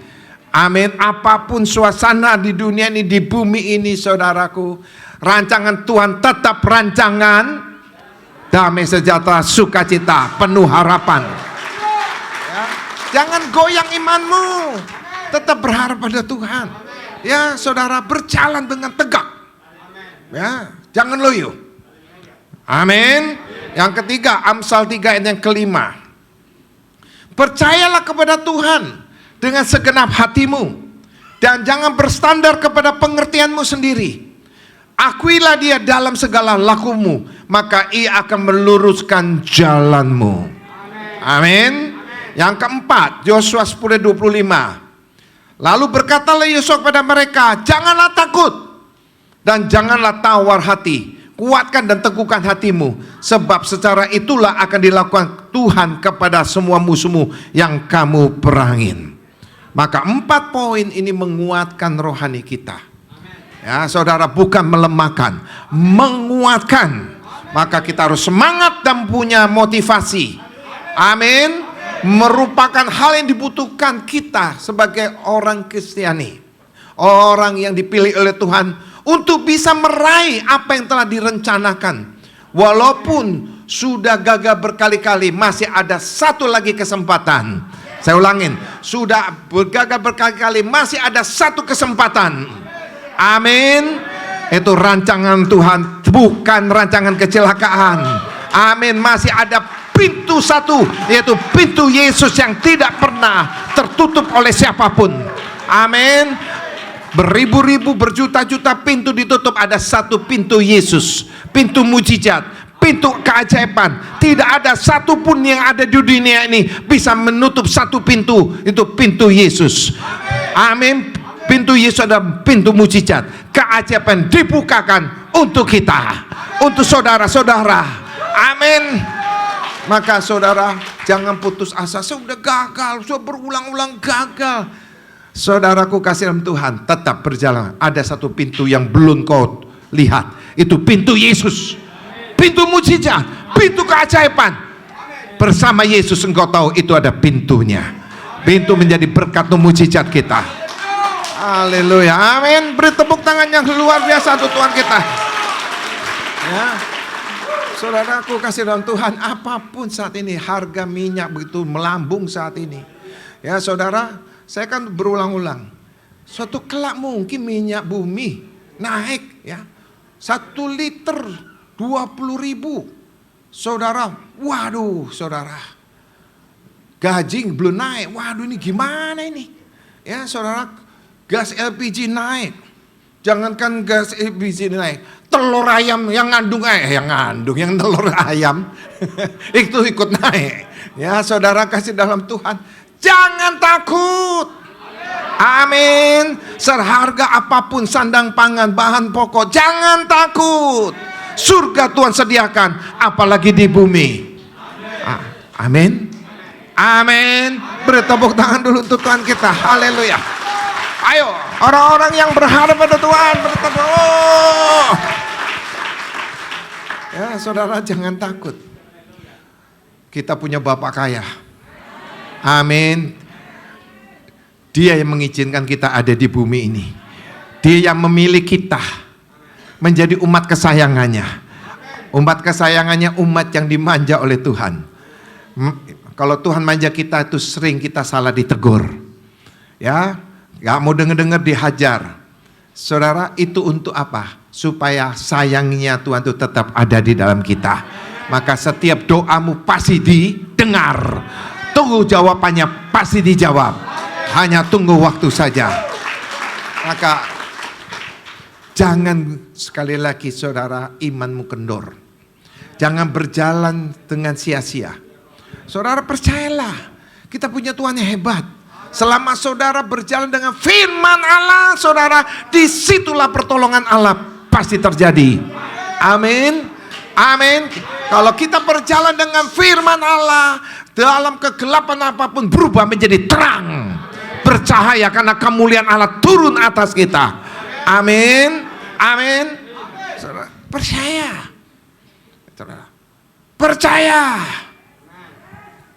Amin. Apapun suasana di dunia ini, di bumi ini, saudaraku, rancangan Tuhan tetap rancangan damai sejahtera, sukacita, penuh harapan. Ya, jangan goyang imanmu. Tetap berharap pada Tuhan. Ya, saudara, berjalan dengan tegak. Ya, jangan loyo. Amin. Yang ketiga, Amsal 3 ayat yang kelima. Percayalah kepada Tuhan dengan segenap hatimu, dan jangan berstandar kepada pengertianmu sendiri. Akuilah Dia dalam segala lakumu, maka Ia akan meluruskan jalanmu. Amin. Yang keempat, Yosua 10:25. Lalu berkatalah Yosua kepada mereka, janganlah takut dan janganlah tawar hati. Kuatkan dan teguhkan hatimu, sebab secara itulah akan dilakukan Tuhan kepada semua musuhmu yang kamu perangin. Maka 4 poin ini menguatkan rohani kita. Ya, saudara, bukan melemahkan, menguatkan. Maka kita harus semangat dan punya motivasi. Amin. Merupakan hal yang dibutuhkan kita sebagai orang Kristiani, orang yang dipilih oleh Tuhan untuk bisa meraih apa yang telah direncanakan. Walaupun sudah gagal berkali-kali, masih ada satu lagi kesempatan. Saya ulangin, sudah gagal berkali-kali, masih ada satu kesempatan. Amin. Itu rancangan Tuhan, bukan rancangan kecelakaan. Amin. Masih ada pintu satu, yaitu pintu Yesus yang tidak pernah tertutup oleh siapapun. Amin. Beribu-ribu, berjuta-juta pintu ditutup, ada satu pintu Yesus, pintu mujizat, pintu keajaiban. Tidak ada satupun yang ada di dunia ini bisa menutup satu pintu, itu pintu Yesus. Amin. Pintu Yesus adalah pintu mujizat, keajaiban dibukakan untuk kita, untuk saudara-saudara. Amin. Maka saudara, jangan putus asa. Saya sudah gagal, sudah berulang-ulang gagal. Saudaraku kasih dalam Tuhan, tetap berjalan. Ada satu pintu yang belum kau lihat, itu pintu Yesus, pintu mujizat, pintu keajaiban. Bersama Yesus engkau tahu itu ada pintunya. Pintu menjadi berkat dan mujizat kita. Haleluya, amin. Beri tepuk tangan yang luar biasa untuk Tuhan kita. Ya, saudaraku kasih dalam Tuhan, apapun saat ini harga minyak begitu melambung saat ini. Ya saudara, saya kan berulang-ulang. Suatu kelak mungkin minyak bumi naik, ya. 1 liter 20.000. Saudara, waduh saudara. Gaji belum naik, waduh ini gimana ini? Ya saudara, gas LPG naik. Jangankan gas LPG naik, telur ayam yang yang telur ayam itu ikut naik. Ya saudara kasih dalam Tuhan, jangan takut. Amin. Seharga apapun sandang pangan, bahan pokok, jangan takut. Surga Tuhan sediakan, apalagi di bumi. Amin. Amin. Beri tepuk tangan dulu untuk Tuhan kita. Haleluya. Ayo, orang-orang yang berharap pada Tuhan, bertepuk. Oh. Ya, saudara jangan takut. Kita punya Bapa kaya. Amin. Dia yang mengizinkan kita ada di bumi ini. Dia yang memilih kita menjadi umat kesayangannya. Umat kesayangannya, umat yang dimanja oleh Tuhan. Kalau Tuhan manja kita itu sering kita salah ditegur. Ya, gak mau denger-denger dihajar. Saudara, itu untuk apa? Supaya sayangnya Tuhan itu tetap ada di dalam kita. Maka setiap doamu pasti didengar. Tunggu jawabannya pasti dijawab. Hanya tunggu waktu saja. Maka Jangan sekali lagi saudara imanmu kendor. Jangan berjalan dengan sia-sia. Saudara percayalah, kita punya Tuhan yang hebat. Selama saudara berjalan dengan firman Allah, saudara, disitulah pertolongan Allah pasti terjadi. Amin. Amin. Kalau kita berjalan dengan firman Allah, dalam kegelapan apapun berubah menjadi terang, bercahaya karena kemuliaan Allah turun atas kita. Amin. Amin. Saudara, percaya. Saudara, percaya.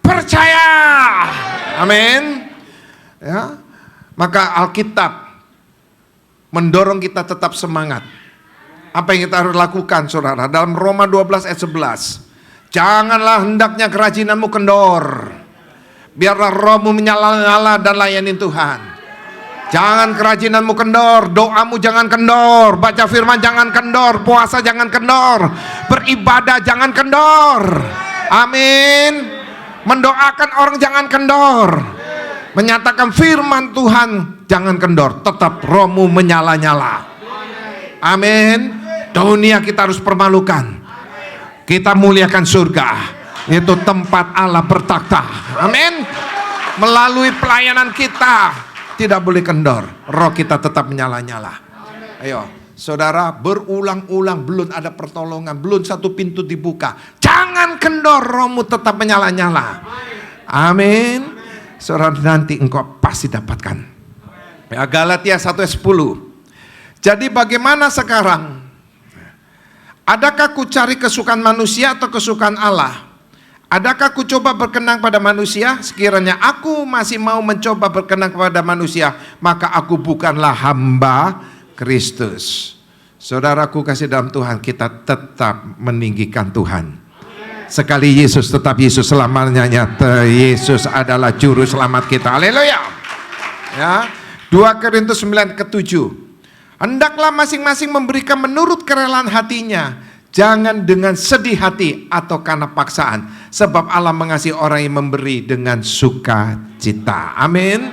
Percaya. Amin. Ya, maka Alkitab mendorong kita tetap semangat. Apa yang kita harus lakukan, saudara? Dalam Roma 12 ayat 11, janganlah hendaknya kerajinanmu kendor, biarlah rohmu menyala-nyala dan layani Tuhan. Jangan kerajinanmu kendor, doamu jangan kendor, baca firman jangan kendor, puasa jangan kendor, beribadah jangan kendor. Amin. Mendoakan orang jangan kendor, menyatakan firman Tuhan jangan kendor, tetap rohmu menyala-nyala. Amin. Dunia kita harus permalukan, kita muliakan surga, itu tempat Allah bertakhta. Amin. Melalui pelayanan kita tidak boleh kendor, roh kita tetap menyala-nyala. Ayo saudara, berulang-ulang belum ada pertolongan, belum satu pintu dibuka, jangan kendor, rohmu tetap menyala-nyala. Amin. Saudara, nanti engkau pasti dapatkan. Ya, Galatia 1:10. Jadi bagaimana sekarang? Adakah ku cari kesukaan manusia atau kesukaan Allah? Adakah ku coba berkenan pada manusia? Sekiranya aku masih mau mencoba berkenan kepada manusia, maka aku bukanlah hamba Kristus. Saudaraku kasih dalam Tuhan, kita tetap meninggikan Tuhan. Sekali Yesus tetap Yesus, selamanya Yesus adalah juru selamat kita. Haleluya. Ya. 2 Korintus 9:7. Hendaklah masing-masing memberikan menurut kerelaan hatinya, jangan dengan sedih hati atau karena paksaan, sebab Allah mengasihi orang yang memberi dengan sukacita. Amin.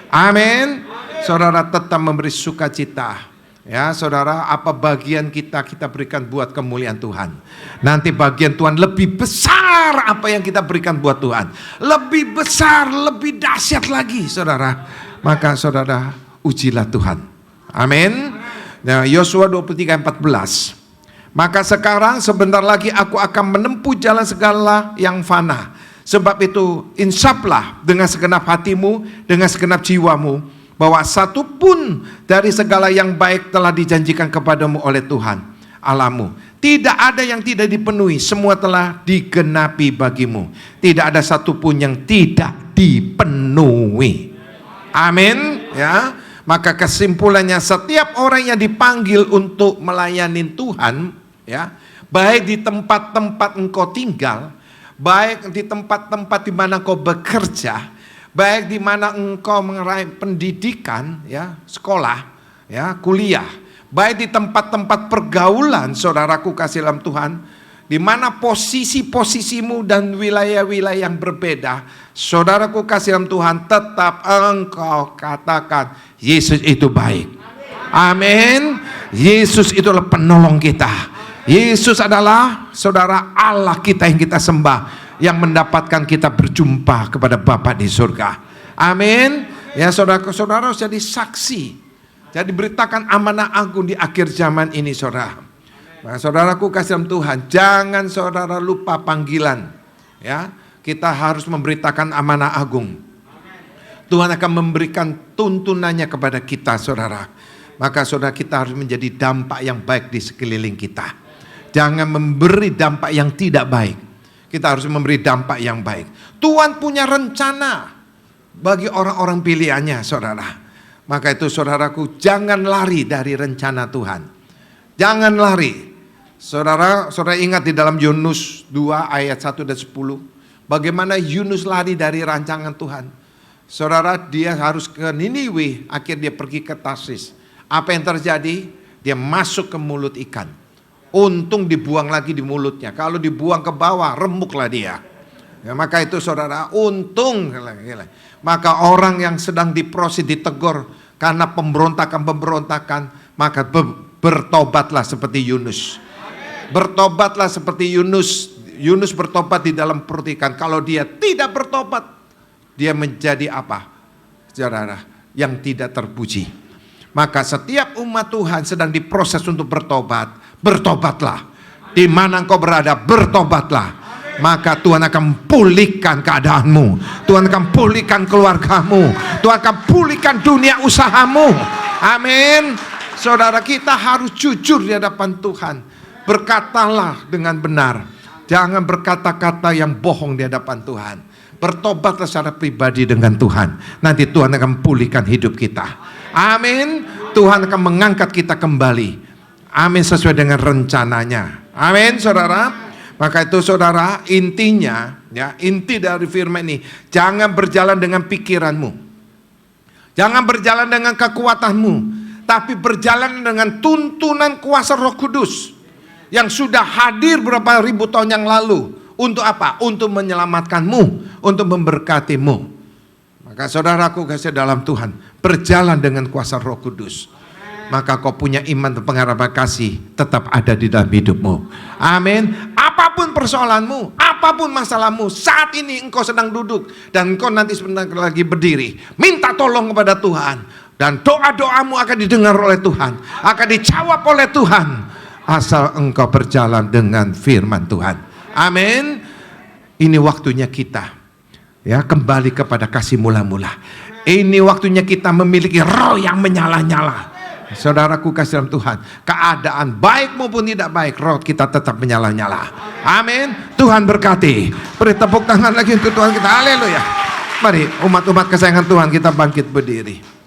Amin. Saudara tetap memberi sukacita. Ya saudara, apa bagian kita berikan buat kemuliaan Tuhan. Nanti bagian Tuhan lebih besar apa yang kita berikan buat Tuhan. Lebih besar, lebih dahsyat lagi saudara. Maka saudara, ujilah Tuhan. Amin. Nah, Yosua 23:14. Maka sekarang sebentar lagi aku akan menempuh jalan segala yang fana. Sebab itu insaflah dengan segenap hatimu, dengan segenap jiwamu, bahwa satu pun dari segala yang baik telah dijanjikan kepadamu oleh Tuhan Allahmu. Tidak ada yang tidak dipenuhi, semua telah digenapi bagimu. Tidak ada satu pun yang tidak dipenuhi. Amin. Ya, maka kesimpulannya, setiap orang yang dipanggil untuk melayani Tuhan, ya, baik di tempat-tempat engkau tinggal, baik di tempat-tempat di mana engkau bekerja, baik di mana engkau meraih pendidikan, ya, sekolah, ya, kuliah, baik di tempat-tempat pergaulan, saudaraku kasih dalam Tuhan, di mana posisi-posisimu dan wilayah-wilayah yang berbeda, saudaraku kasih dalam Tuhan, tetap engkau katakan Yesus itu baik. Amin. Yesus itulah penolong kita. Yesus adalah saudara Allah kita yang kita sembah, yang mendapatkan kita berjumpa kepada Bapa di surga. Amin. Ya saudara-saudara harus jadi saksi. Jadi beritakan amanah agung di akhir zaman ini saudara. Nah, saudaraku kasih dalam Tuhan, jangan saudara lupa panggilan. Ya, kita harus memberitakan amanah agung. Tuhan akan memberikan tuntunannya kepada kita saudara. Maka saudara, kita harus menjadi dampak yang baik di sekeliling kita. Jangan memberi dampak yang tidak baik. Kita harus memberi dampak yang baik. Tuhan punya rencana bagi orang-orang pilihannya saudara. Maka itu saudaraku, jangan lari dari rencana Tuhan. Jangan lari. Saudara ingat di dalam Yunus 2 ayat 1 dan 10. Bagaimana Yunus lari dari rancangan Tuhan. Saudara, dia harus ke Niniwe, akhirnya dia pergi ke Tarsis. Apa yang terjadi? Dia masuk ke mulut ikan. Untung dibuang lagi di mulutnya. Kalau dibuang ke bawah, remuklah dia. Ya, maka itu saudara, untung. Maka orang yang sedang diproses, ditegur karena pemberontakan, maka bertobatlah seperti Yunus. Bertobatlah seperti Yunus. Yunus bertobat di dalam perut ikan. Kalau dia tidak bertobat, dia menjadi apa? Saudara, yang tidak terpuji. Maka setiap umat Tuhan sedang diproses untuk bertobat. Bertobatlah. Di mana engkau berada, bertobatlah. Maka Tuhan akan pulihkan keadaanmu. Tuhan akan pulihkan keluargamu. Tuhan akan pulihkan dunia usahamu. Amin. Saudara, kita harus jujur di hadapan Tuhan. Berkatalah dengan benar. Jangan berkata-kata yang bohong di hadapan Tuhan. Bertobatlah secara pribadi dengan Tuhan. Nanti Tuhan akan pulihkan hidup kita. Amin. Tuhan akan mengangkat kita kembali. Amin, sesuai dengan rencananya. Amin, saudara. Maka itu saudara, intinya, ya, inti dari firman ini, jangan berjalan dengan pikiranmu. Jangan berjalan dengan kekuatanmu, tapi berjalan dengan tuntunan kuasa Roh Kudus yang sudah hadir berapa ribu tahun yang lalu. Untuk apa? Untuk menyelamatkanmu, untuk memberkatimu. Maka saudaraku kasih dalam Tuhan, berjalan dengan kuasa Roh Kudus. Maka kau punya iman dan pengharapan kasih tetap ada di dalam hidupmu. Amin. Apapun persoalanmu, apapun masalahmu, saat ini engkau sedang duduk dan engkau nanti sebentar lagi berdiri, minta tolong kepada Tuhan, dan doa-doamu akan didengar oleh Tuhan, akan dijawab oleh Tuhan, asal engkau berjalan dengan firman Tuhan. Amin. Ini waktunya kita, ya, kembali kepada kasih mula-mula. Ini waktunya kita memiliki roh yang menyala-nyala. Saudaraku kasih dalam Tuhan, keadaan baik maupun tidak baik, roh kita tetap menyala-nyala. Amin. Tuhan berkati. Beri tepuk tangan lagi untuk Tuhan kita. Haleluya. Mari umat-umat kesayangan Tuhan, kita bangkit berdiri.